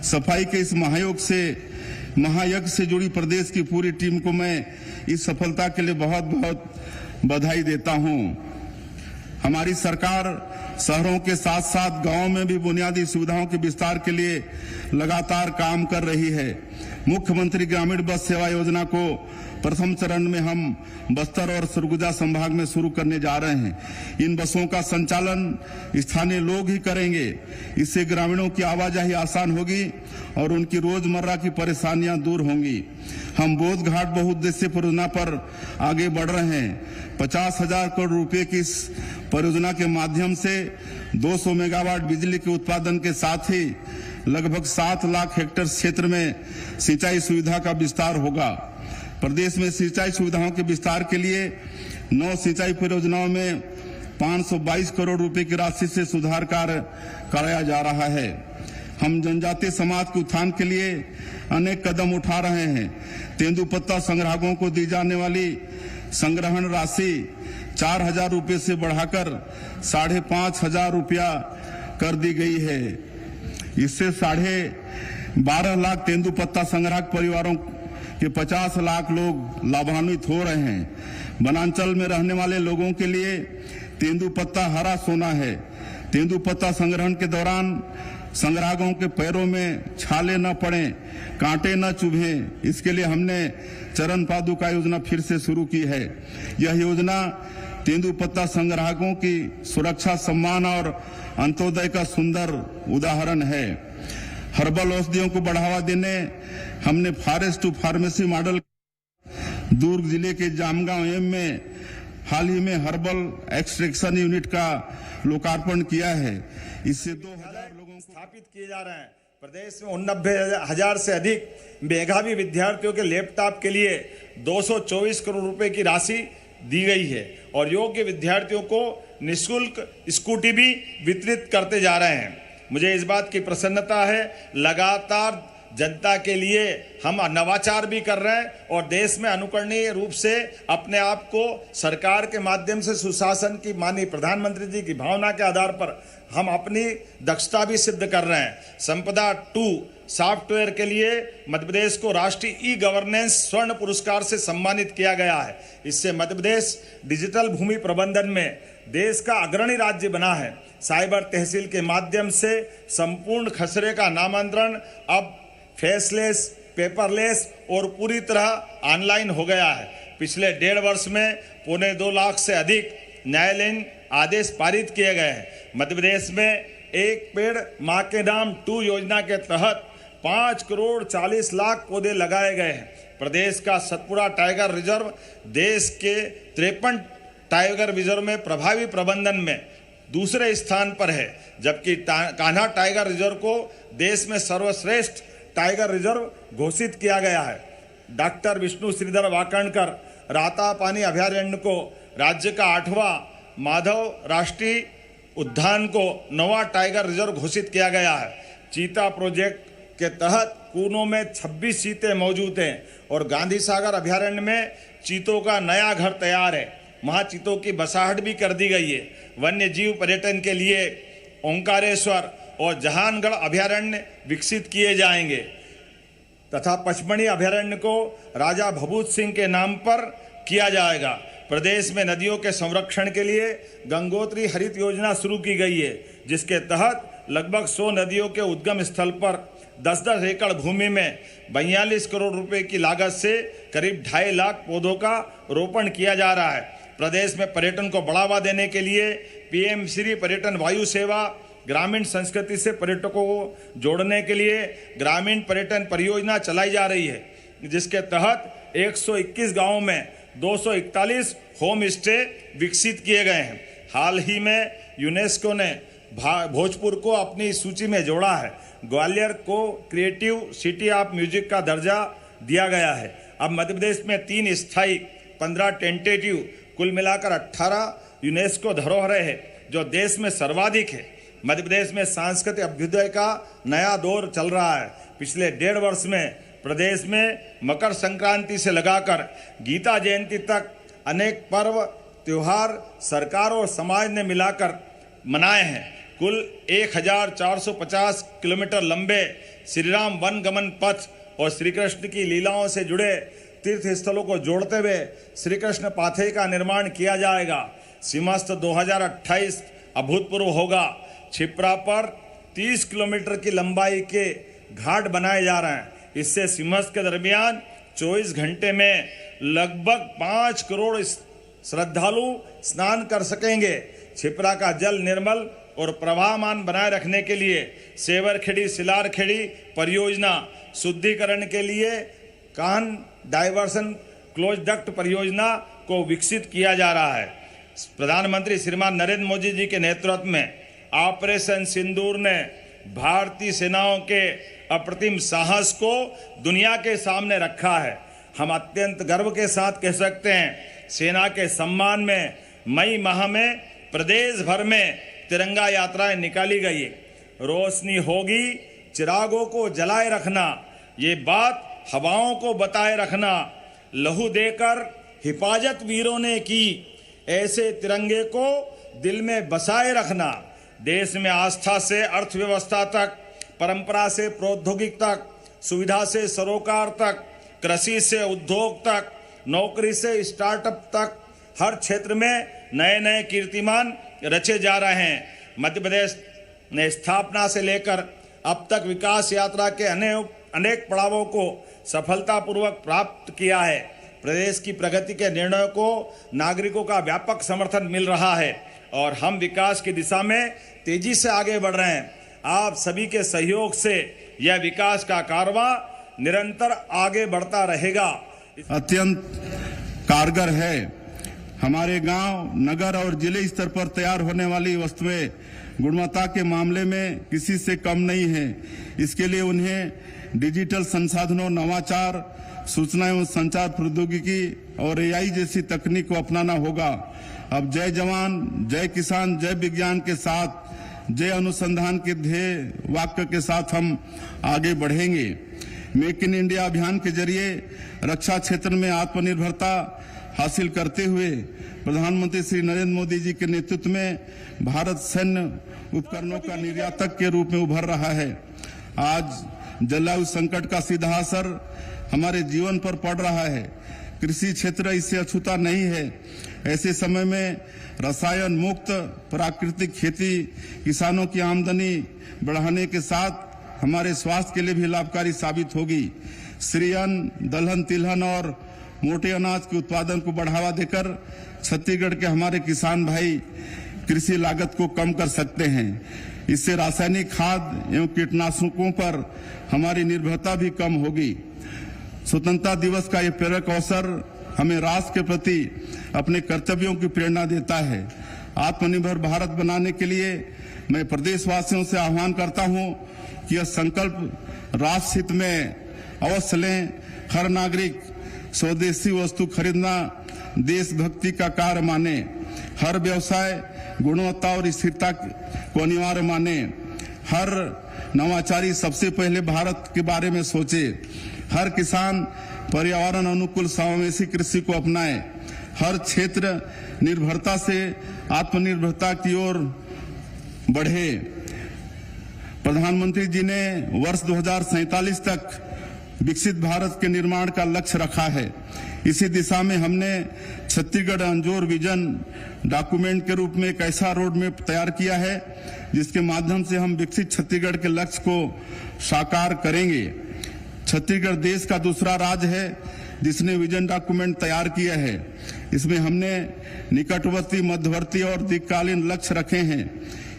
सफाई के इस महायज्ञ से जुड़ी प्रदेश की पूरी टीम को मैं इस सफलता के लिए बहुत बहुत बधाई देता हूं। हमारी सरकार शहरों के साथ साथ गांवों में भी बुनियादी सुविधाओं के विस्तार के लिए लगातार काम कर रही है। मुख्यमंत्री ग्रामीण बस सेवा योजना को प्रथम चरण में हम बस्तर और सरगुजा संभाग में शुरू करने जा रहे हैं। इन बसों का संचालन स्थानीय लोग ही करेंगे। इससे ग्रामीणों की आवाजाही आसान होगी और उनकी रोजमर्रा की परेशानियां दूर होंगी। हम बोध घाट बहुउद्देशीय परियोजना पर आगे बढ़ रहे हैं। 50,000 करोड़ रुपए की इस परियोजना के माध्यम से 200 मेगावाट बिजली के उत्पादन के साथ ही लगभग 7 लाख हेक्टेयर क्षेत्र में सिंचाई सुविधा का विस्तार होगा। प्रदेश में सिंचाई सुविधाओं के विस्तार के लिए 9 सिंचाई परियोजनाओं में 522 करोड़ रुपए की राशि से सुधार कार्य कराया जा रहा है। हम जनजातीय समाज के उत्थान के लिए अनेक कदम उठा रहे हैं। तेंदुपत्ता संग्राहकों को दी जाने वाली संग्रहण राशि 4,000 रुपये से बढ़ाकर 5,500 रुपया कर दी गई है। इससे 12.5 लाख तेंदुपत्ता संग्राहक परिवारों के 50 लाख लोग लाभान्वित हो रहे हैं। वनांचल में रहने वाले लोगों के लिए तेंदुपत्ता हरा सोना है। तेंदुपत्ता संग्रहण के दौरान संग्राहकों के पैरों में छाले न पड़े, कांटे न चुभें, इसके लिए हमने चरण पादुका योजना फिर से शुरू की है। यह योजना तेंदुपत्ता संग्राहकों की सुरक्षा, सम्मान और अंत्योदय का सुंदर उदाहरण है। हर्बल औषधियों को बढ़ावा देने हमने फॉरेस्ट टू फार्मेसी मॉडल दुर्ग जिले के जामगांव एम में हाल ही में हर्बल एक्सट्रैक्शन यूनिट का लोकार्पण किया है। इससे 2,000 लोगों को स्थापित किए जा रहे हैं। प्रदेश में 89,000 से अधिक मेधावी विद्यार्थियों के लैपटॉप के लिए 224 करोड़ रुपए की राशि दी गई है और योग्य विद्यार्थियों को निःशुल्क स्कूटी भी वितरित करते जा रहे हैं। मुझे इस बात की प्रसन्नता है, लगातार जनता के लिए हम नवाचार भी कर रहे हैं और देश में अनुकरणीय रूप से अपने आप को सरकार के माध्यम से सुशासन की माननीय प्रधानमंत्री जी की भावना के आधार पर हम अपनी दक्षता भी सिद्ध कर रहे हैं। संपदा 2 सॉफ्टवेयर के लिए मध्य प्रदेश को राष्ट्रीय ई गवर्नेंस स्वर्ण पुरस्कार से सम्मानित किया गया है। इससे मध्य प्रदेश डिजिटल भूमि प्रबंधन में देश का अग्रणी राज्य बना है। साइबर तहसील के माध्यम से संपूर्ण खसरे का नामांतरण अब फेसलेस, पेपरलेस और पूरी तरह ऑनलाइन हो गया है। पिछले 1.5 वर्ष में 2.25 लाख से अधिक न्यायालयीन आदेश पारित किए गए हैं। मध्य प्रदेश में एक पेड़ मां के नाम 2 योजना के तहत 5 करोड़ 40 लाख पौधे लगाए गए हैं। प्रदेश का सतपुड़ा टाइगर रिजर्व देश के 53 टाइगर रिजर्व में प्रभावी प्रबंधन में दूसरे स्थान पर है, जबकि कान्हा टाइगर रिजर्व को देश में सर्वश्रेष्ठ टाइगर रिजर्व घोषित किया गया है। डॉक्टर विष्णु श्रीधर वाकणकर रातापानी अभयारण्य को राज्य का 8वां माधव राष्ट्रीय उद्यान को 9वां टाइगर रिजर्व घोषित किया गया है। चीता प्रोजेक्ट के तहत कूनों में 26 चीते मौजूद हैं और गांधी सागर अभयारण्य में चीतों का नया घर तैयार है। वहां चीतों की बसाहट भी कर दी गई है। वन्य जीव पर्यटन के लिए ओंकारेश्वर और जहानगढ़ अभयारण्य विकसित किए जाएंगे तथा पचमढ़ी अभयारण्य को राजा भभूत सिंह के नाम पर किया जाएगा। प्रदेश में नदियों के संरक्षण के लिए गंगोत्री हरित योजना शुरू की गई है, जिसके तहत लगभग 100 नदियों के उद्गम स्थल पर 10-10 एकड़ भूमि में 42 करोड़ रुपए की लागत से करीब 2.5 लाख पौधों का रोपण किया जा रहा है। प्रदेश में पर्यटन को बढ़ावा देने के लिए पीएम श्री पर्यटन वायु सेवा, ग्रामीण संस्कृति से पर्यटकों को जोड़ने के लिए ग्रामीण पर्यटन परियोजना चलाई जा रही है, जिसके तहत 121 गांवों में 241 होम स्टे विकसित किए गए हैं। हाल ही में यूनेस्को ने भोजपुर को अपनी सूची में जोड़ा है। ग्वालियर को क्रिएटिव सिटी ऑफ म्यूजिक का दर्जा दिया गया है। अब मध्य प्रदेश में 3 स्थायी, 15 टेंटेटिव, कुल मिलाकर 18 यूनेस्को धरोहरें हैं, जो देश में सर्वाधिक है। मध्य प्रदेश में सांस्कृतिक अभ्युदय का नया दौर चल रहा है। पिछले 1.5 वर्ष में प्रदेश में मकर संक्रांति से लगाकर गीता जयंती तक अनेक पर्व त्योहार सरकार और समाज ने मिलाकर मनाए हैं। कुल 1450 किलोमीटर लंबे श्रीराम वन गमन पथ और श्री कृष्ण की लीलाओं से जुड़े तीर्थ स्थलों को जोड़ते हुए श्री कृष्ण पाथे का निर्माण किया जाएगा। सिंहस्थ 2028 अभूतपूर्व होगा। छिप्रा पर 30 किलोमीटर की लंबाई के घाट बनाए जा रहे हैं। इससे सिंहस्थ के दरमियान 24 घंटे में लगभग 5 करोड़ श्रद्धालु स्नान कर सकेंगे। छिप्रा का जल निर्मल और प्रवाहमान बनाए रखने के लिए सेवरखेड़ी सिलारखेड़ी परियोजना, शुद्धिकरण के लिए कान डाइवर्सन क्लोज डक्ट परियोजना को विकसित किया जा रहा है। प्रधानमंत्री श्रीमान नरेंद्र मोदी जी के नेतृत्व में ऑपरेशन सिंदूर ने भारतीय सेनाओं के अप्रतिम साहस को दुनिया के सामने रखा है। हम अत्यंत गर्व के साथ कह सकते हैं, सेना के सम्मान में मई माह में प्रदेश भर में तिरंगा यात्राएं निकाली गई। रोशनी होगी चिरागों को जलाए रखना, ये बात हवाओं को बताए रखना, लहू देकर हिफाजत वीरों ने की, ऐसे तिरंगे को दिल में बसाए रखना। देश में आस्था से अर्थव्यवस्था तक, परंपरा से प्रौद्योगिक तक, सुविधा से सरोकार तक, कृषि से उद्योग तक, नौकरी से स्टार्टअप तक, हर क्षेत्र में नए नए कीर्तिमान रचे जा रहे हैं। मध्य प्रदेश ने स्थापना से लेकर अब तक विकास यात्रा के अनेक पड़ावों को सफलतापूर्वक प्राप्त किया है। प्रदेश की प्रगति के निर्णयों को नागरिकों का व्यापक समर्थन मिल रहा है और हम विकास की दिशा में तेजी से आगे बढ़ रहे हैं। आप सभी के सहयोग से यह विकास का कारवां निरंतर आगे बढ़ता रहेगा। अत्यंत कारगर है। हमारे गांव, नगर और जिले स्तर पर तैयार होने वाली वस्तुएं गुणवत्ता के मामले में किसी से कम नहीं है। इसके लिए उन्हें डिजिटल संसाधनों, नवाचार, सूचना एवं संचार प्रौद्योगिकी और AI जैसी तकनीक को अपनाना होगा। अब जय जवान, जय किसान, जय विज्ञान के साथ जय अनुसंधान के ध्येय वाक्य के साथ हम आगे बढ़ेंगे। मेक इन इंडिया अभियान के जरिए रक्षा क्षेत्र में आत्मनिर्भरता हासिल करते हुए प्रधानमंत्री श्री नरेंद्र मोदी जी के नेतृत्व में भारत सैन्य उपकरणों का निर्यातक के रूप में उभर रहा है। आज जलवायु संकट का सीधा असर हमारे जीवन पर पड़ रहा है। कृषि क्षेत्र इससे अछूता नहीं है। ऐसे समय में रसायन मुक्त प्राकृतिक खेती किसानों की आमदनी बढ़ाने के साथ हमारे स्वास्थ्य के लिए भी लाभकारी साबित होगी। श्री अन्न, दलहन, तिलहन और मोटे अनाज के उत्पादन को बढ़ावा देकर छत्तीसगढ़ के हमारे किसान भाई कृषि लागत को कम कर सकते हैं। इससे रासायनिक खाद एवं कीटनाशकों पर हमारी निर्भरता भी कम होगी। स्वतंत्रता दिवस का ये प्रेरक अवसर हमें राष्ट्र के प्रति अपने कर्तव्यों की प्रेरणा देता है। आत्मनिर्भर भारत बनाने के लिए मैं प्रदेशवासियों से आह्वान करता हूं कि यह संकल्प राष्ट्र हित में अवश्य लें। हर नागरिक स्वदेशी वस्तु खरीदना देशभक्ति का कार्य माने। हर व्यवसाय गुणवत्ता और स्थिरता को अनिवार्य माने। हर नवाचारी सबसे पहले भारत के बारे में सोचे। हर किसान पर्यावरण अनुकूल समावेशी कृषि को अपनाए। हर क्षेत्र निर्भरता से आत्मनिर्भरता की ओर बढ़े। प्रधानमंत्री जी ने वर्ष 2047 तक विकसित भारत के निर्माण का लक्ष्य रखा है। इसी दिशा में हमने छत्तीसगढ़ अंजोर विजन डॉक्यूमेंट के रूप में एक ऐसा रोड मैप तैयार किया है जिसके माध्यम से हम विकसित छत्तीसगढ़ के लक्ष्य को साकार करेंगे। छत्तीसगढ़ देश का दूसरा राज्य है जिसने विजन डॉक्यूमेंट तैयार किया है। इसमें हमने निकटवर्ती, मध्यवर्ती और दीर्घकालीन लक्ष्य रखे हैं।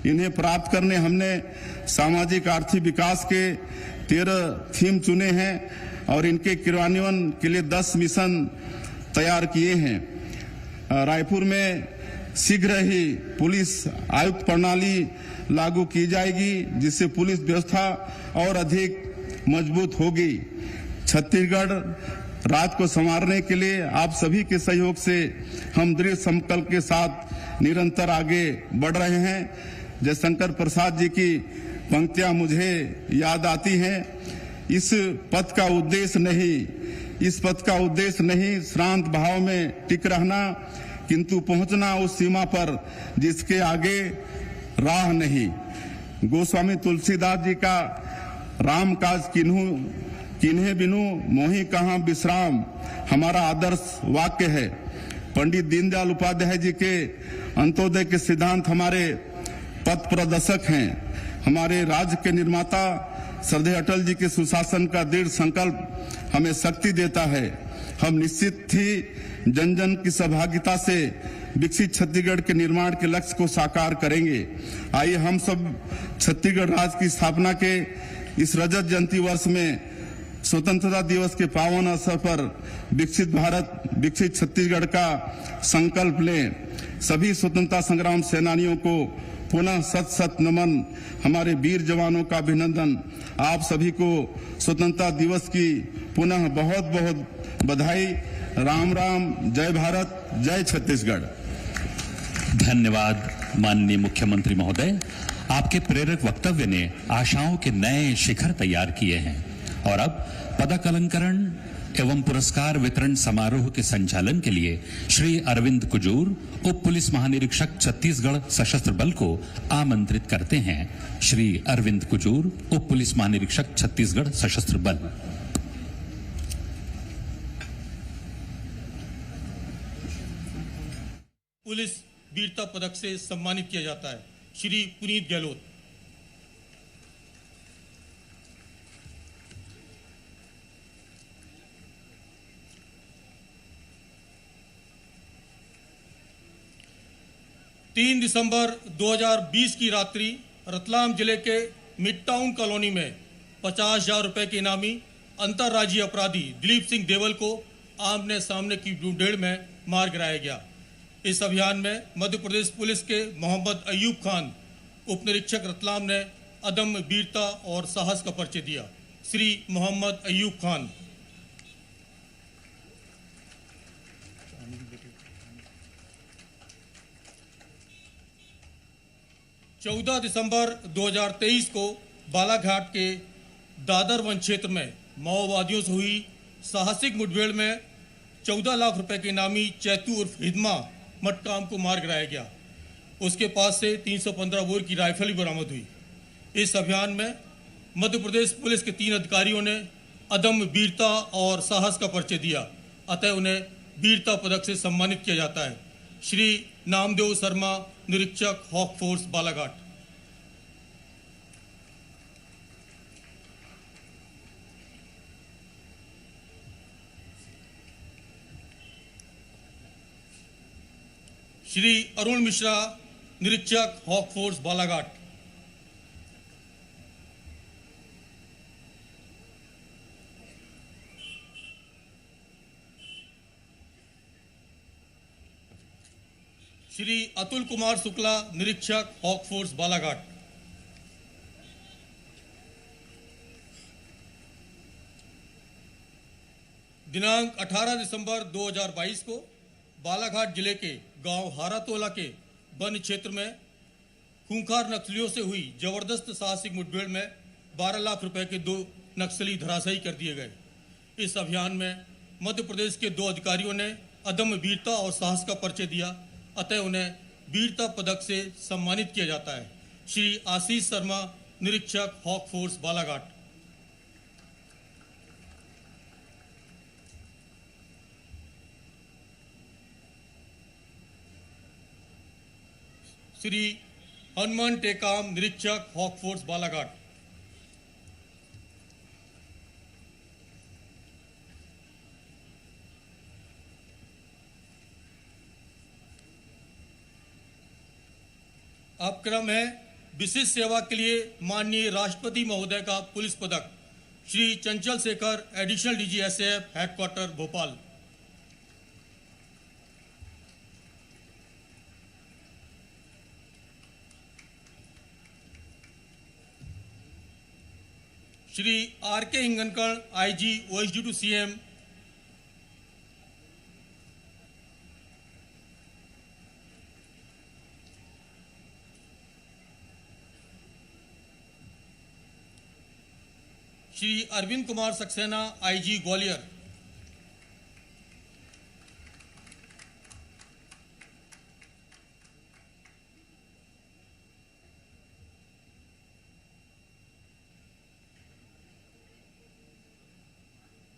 इन्हें प्राप्त करने हमने सामाजिक आर्थिक विकास के 13 थीम चुने हैं और इनके क्रियान्वयन के लिए 10 मिशन तैयार किए हैं। रायपुर में शीघ्र ही पुलिस आयुक्त प्रणाली लागू की जाएगी जिससे पुलिस व्यवस्था और अधिक मजबूत होगी। छत्तीसगढ़ राज्य को संवारने के लिए आप सभी के सहयोग से हम दृढ़ संकल्प के साथ निरंतर आगे बढ़ रहे हैं। जयशंकर प्रसाद जी की पंक्तियां मुझे याद आती हैं। इस पथ का उद्देश्य नहीं शांत भाव में टिक रहना, किंतु पहुंचना उस सीमा पर जिसके आगे राह नहीं। गोस्वामी तुलसीदास जी का राम काज किन्हे बिनु मोहि कहाँ विश्राम हमारा आदर्श वाक्य है। पंडित दीनदयाल उपाध्याय जी के अंत्योदय के सिद्धांत हमारे पथ प्रदर्शक हैं। हमारे राज्य के निर्माता श्रद्धेय अटल जी के सुशासन का दृढ़ संकल्प हमें शक्ति देता है। हम निश्चित ही जन जन की सहभागिता से विकसित छत्तीसगढ़ के निर्माण के लक्ष्य को साकार करेंगे। आइए हम सब छत्तीसगढ़ राज्य की स्थापना के इस रजत जयंती वर्ष में स्वतंत्रता दिवस के पावन अवसर पर विकसित भारत, विकसित छत्तीसगढ़ का संकल्प लें। सभी स्वतंत्रता संग्राम सेनानियों को पुनः सत सत नमन। हमारे वीर जवानों का अभिनंदन। आप सभी को स्वतंत्रता दिवस की पुनः बहुत बहुत बधाई। राम राम। जय भारत, जय छत्तीसगढ़। धन्यवाद माननीय मुख्यमंत्री महोदय। आप आपके प्रेरक वक्तव्य ने आशाओं के नए शिखर तैयार किए हैं और अब पदक अलंकरण एवं पुरस्कार वितरण समारोह के संचालन के लिए श्री अरविंद कुजूर, उप पुलिस महानिरीक्षक छत्तीसगढ़ सशस्त्र बल को आमंत्रित करते हैं। श्री अरविंद कुजूर, उप पुलिस महानिरीक्षक छत्तीसगढ़ सशस्त्र बल। पुलिस वीरता पदक से सम्मानित किया जाता है श्री पुनीत गहलोत। तीन दिसंबर 2020 की रात्रि रतलाम जिले के मिड टाउन कॉलोनी में 50,000 रुपए के इनामी अंतर्राज्यीय अपराधी दिलीप सिंह देवल को आमने सामने की मुठभेड़ में मार गिराया गया। इस अभियान में मध्य प्रदेश पुलिस के मोहम्मद अयूब खान, उप निरीक्षक रतलाम ने अदम्य वीरता और साहस का परिचय दिया। श्री मोहम्मद अयूब खान। चौदह दिसंबर 2023 को बालाघाट के दादर वन क्षेत्र में माओवादियों से हुई साहसिक मुठभेड़ में 14 लाख रुपए के इनामी चैतू उर्फ हिदमा मटकाम को मार गिराया गया। उसके पास से 315 बोर की राइफल भी बरामद हुई। इस अभियान में मध्य प्रदेश पुलिस के 3 अधिकारियों ने अदम्य वीरता और साहस का परिचय दिया, अतः उन्हें वीरता पदक से सम्मानित किया जाता है। श्री नामदेव शर्मा, निरीक्षक हॉक फोर्स बालाघाट। श्री अरुण मिश्रा, निरीक्षक हॉक फोर्स बालाघाट। श्री अतुल कुमार शुक्ला, निरीक्षक हॉक फोर्स बालाघाट। दिनांक 18 दिसंबर 2022 को बालाघाट जिले के गांव हारातोला के वन क्षेत्र में खूंखार नक्सलियों से हुई जबरदस्त साहसिक मुठभेड़ में 12 लाख रुपए के 2 नक्सली धराशायी कर दिए गए। इस अभियान में मध्य प्रदेश के 2 अधिकारियों ने अदम्य वीरता और साहस का परिचय दिया, अतः उन्हें वीरता पदक से सम्मानित किया जाता है। श्री आशीष शर्मा, निरीक्षक हॉक फोर्स बालाघाट। श्री हनुमान टेकाम, निरीक्षक हॉक फोर्स बालाघाट। अब क्रम है विशिष्ट सेवा के लिए माननीय राष्ट्रपति महोदय का पुलिस पदक। Shri Chanchal Shekhar, additional DG SAF, headquarter Bhopal. Shri R K Hingankar, IG OSD to CM. Shri Arvind Kumar Saxena, IG Gwalior.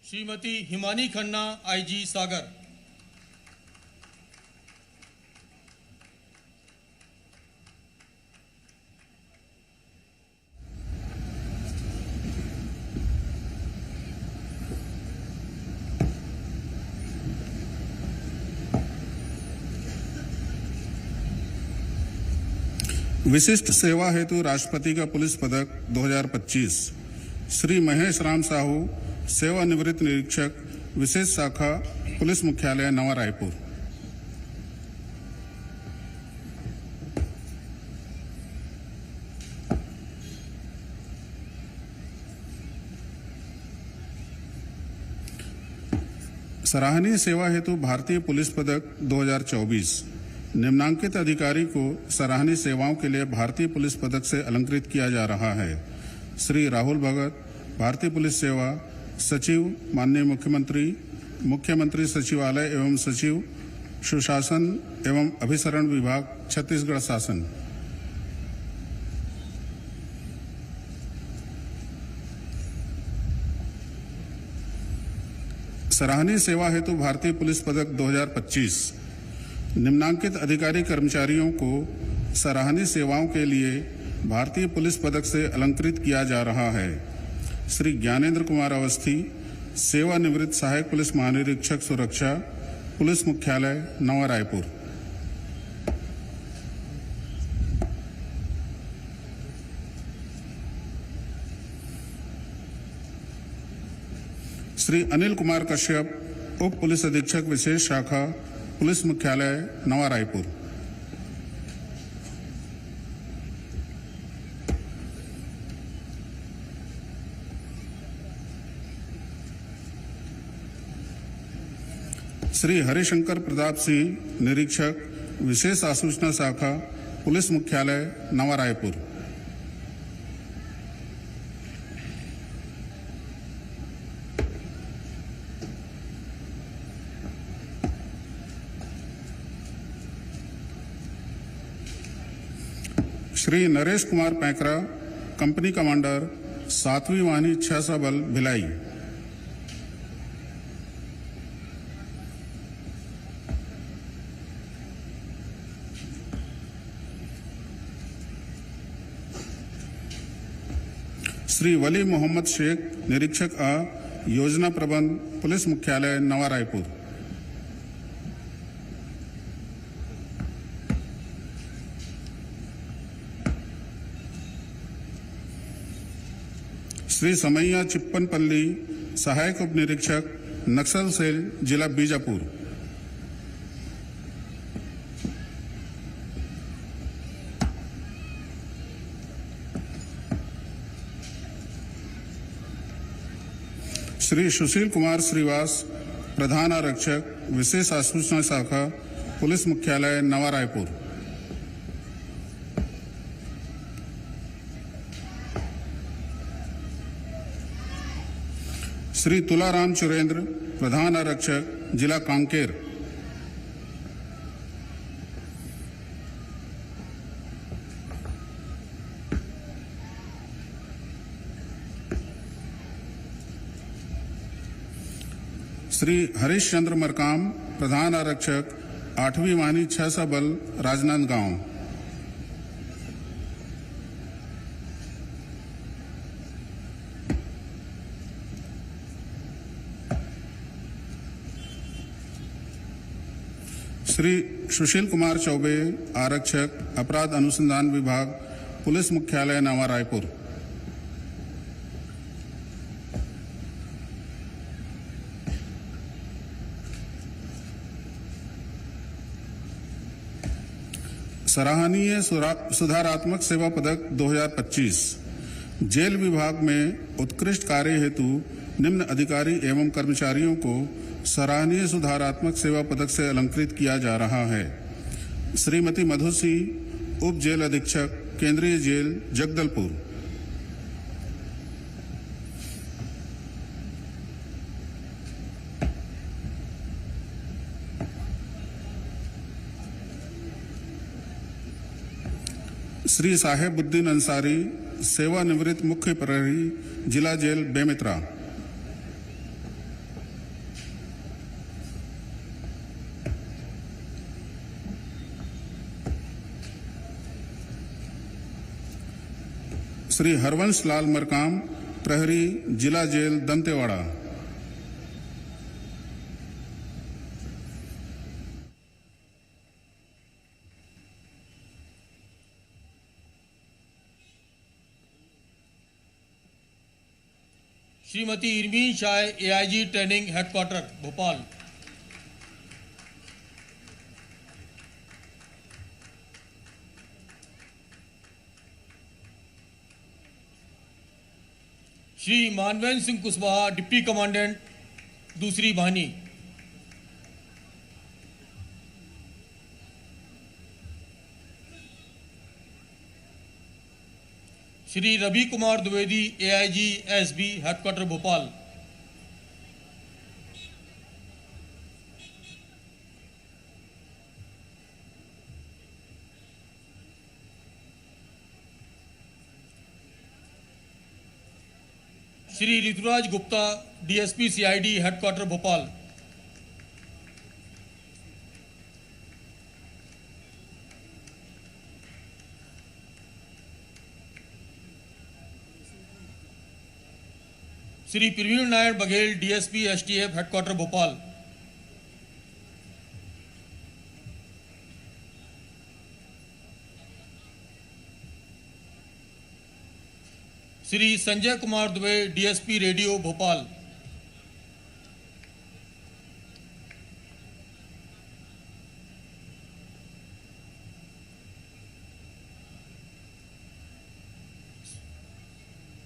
Shrimati Himani Khanna, IG Sagar. विशिष्ट सेवा हेतु राष्ट्रपति का पुलिस पदक 2025 श्री महेश राम साहू, सेवानिवृत्त निरीक्षक, विशेष शाखा, पुलिस मुख्यालय, नवा रायपुर। सराहनीय सेवा हेतु भारतीय पुलिस पदक 2024 निम्नांकित अधिकारी को सराहनीय सेवाओं के लिए भारतीय पुलिस पदक से अलंकृत किया जा रहा है। श्री राहुल भगत, भारतीय पुलिस सेवा सचिव, माननीय मुख्यमंत्री, मुख्यमंत्री सचिवालय एवं सचिव, सुशासन एवं अभिसरण विभाग, छत्तीसगढ़ शासन। सराहनीय सेवा हेतु भारतीय पुलिस पदक 2025 निम्नांकित अधिकारी कर्मचारियों को सराहनीय सेवाओं के लिए भारतीय पुलिस पदक से अलंकृत किया जा रहा है। श्री ज्ञानेंद्र कुमार अवस्थी, सेवानिवृत्त सहायक पुलिस महानिरीक्षक सुरक्षा, पुलिस मुख्यालय, नवा रायपुर। श्री अनिल कुमार कश्यप, उप पुलिस अधीक्षक विशेष शाखा, पुलिस मुख्यालय, नवा रायपुर। श्री हरिशंकर प्रताप सिंह, निरीक्षक, विशेष आसूचना शाखा, पुलिस मुख्यालय, नवा रायपुर। श्री नरेश कुमार पैकरा, कंपनी कमांडर, 7वीं वाहिनी 6 बल, भिलाई। श्री वली मोहम्मद शेख, निरीक्षक आ, योजना प्रबंध, पुलिस मुख्यालय, नवा रायपुर। श्री समैया चिप्पनपल्ली, सहायक उप निरीक्षक, नक्सल सेल, जिला बीजापुर। श्री सुशील कुमार श्रीवास, प्रधान आरक्षक, विशेष आसूचना शाखा, पुलिस मुख्यालय, नवा रायपुर। श्री तुलाराम चुरेंद्र, प्रधान आरक्षक, जिला कांकेर। श्री हरीश चंद्र मरकाम, प्रधान आरक्षक, 8वीं वाहिनी 6 बल, राजनांदगांव। श्री सुशील कुमार चौबे, आरक्षक, अपराध अनुसंधान विभाग, पुलिस मुख्यालय, नवा रायपुर। सराहनीय सुधारात्मक सेवा पदक 2025 जेल विभाग में उत्कृष्ट कार्य हेतु निम्न अधिकारी एवं कर्मचारियों को सराहनीय सुधारात्मक सेवा पदक से अलंकृत किया जा रहा है। श्रीमती मधु सिंह, उप जेल अधीक्षक, केंद्रीय जेल, जगदलपुर। श्री साहेबुद्दीन अंसारी, सेवानिवृत्त मुख्य प्रहरी, जिला जेल, बेमेतरा। श्री हरवंश लाल मरकाम, प्रहरी, जिला jail, Dantewada. Shrimati Irmeen Shah, AIG training headquarter, Bhopal. Shri Manvendra Singh Kushwaha, deputy commandant, 2री वाहिनी। Shri Ravi Kumar Dwivedi, AIG SB, headquarter Bhopal. Shri Rituraj Gupta, DSP CID, headquarter Bhopal. Shri Praveen Narayan Baghel, DSP STF, headquarter Bhopal. Shri Sanjay Kumar Dubey, DSP radio, Bhopal.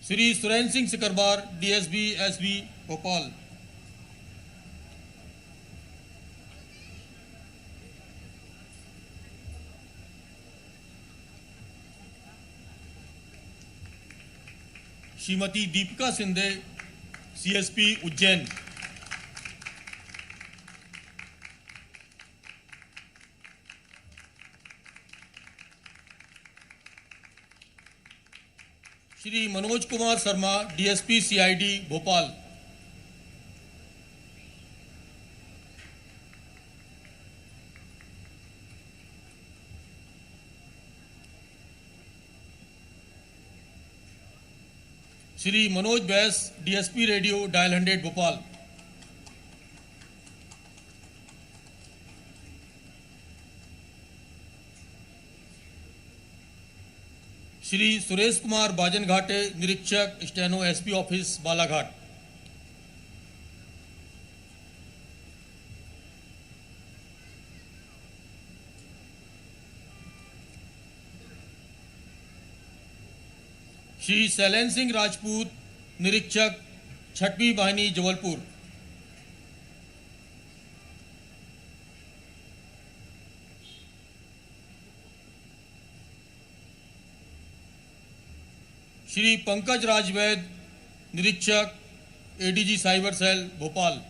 Shri Surendra Singh Sikarwar, DSP SB, Bhopal. Shrimati Deepika Sindhe, CSP, Ujjain. Shri Manoj Kumar Sharma, DSP CID, Bhopal. Shri Manoj Bais, DSP radio, dial 100, Bhopal. Shri Suresh Kumar Bajan Ghate, निरीक्षक, steno, SP office, Balaghat. Shri Shailendra Singh Rajput, निरीक्षक, 6वीं वाहिनी, जबलपुर। श्री पंकज राजवैद, निरीक्षक, एडीजी साइबर सेल, भोपाल।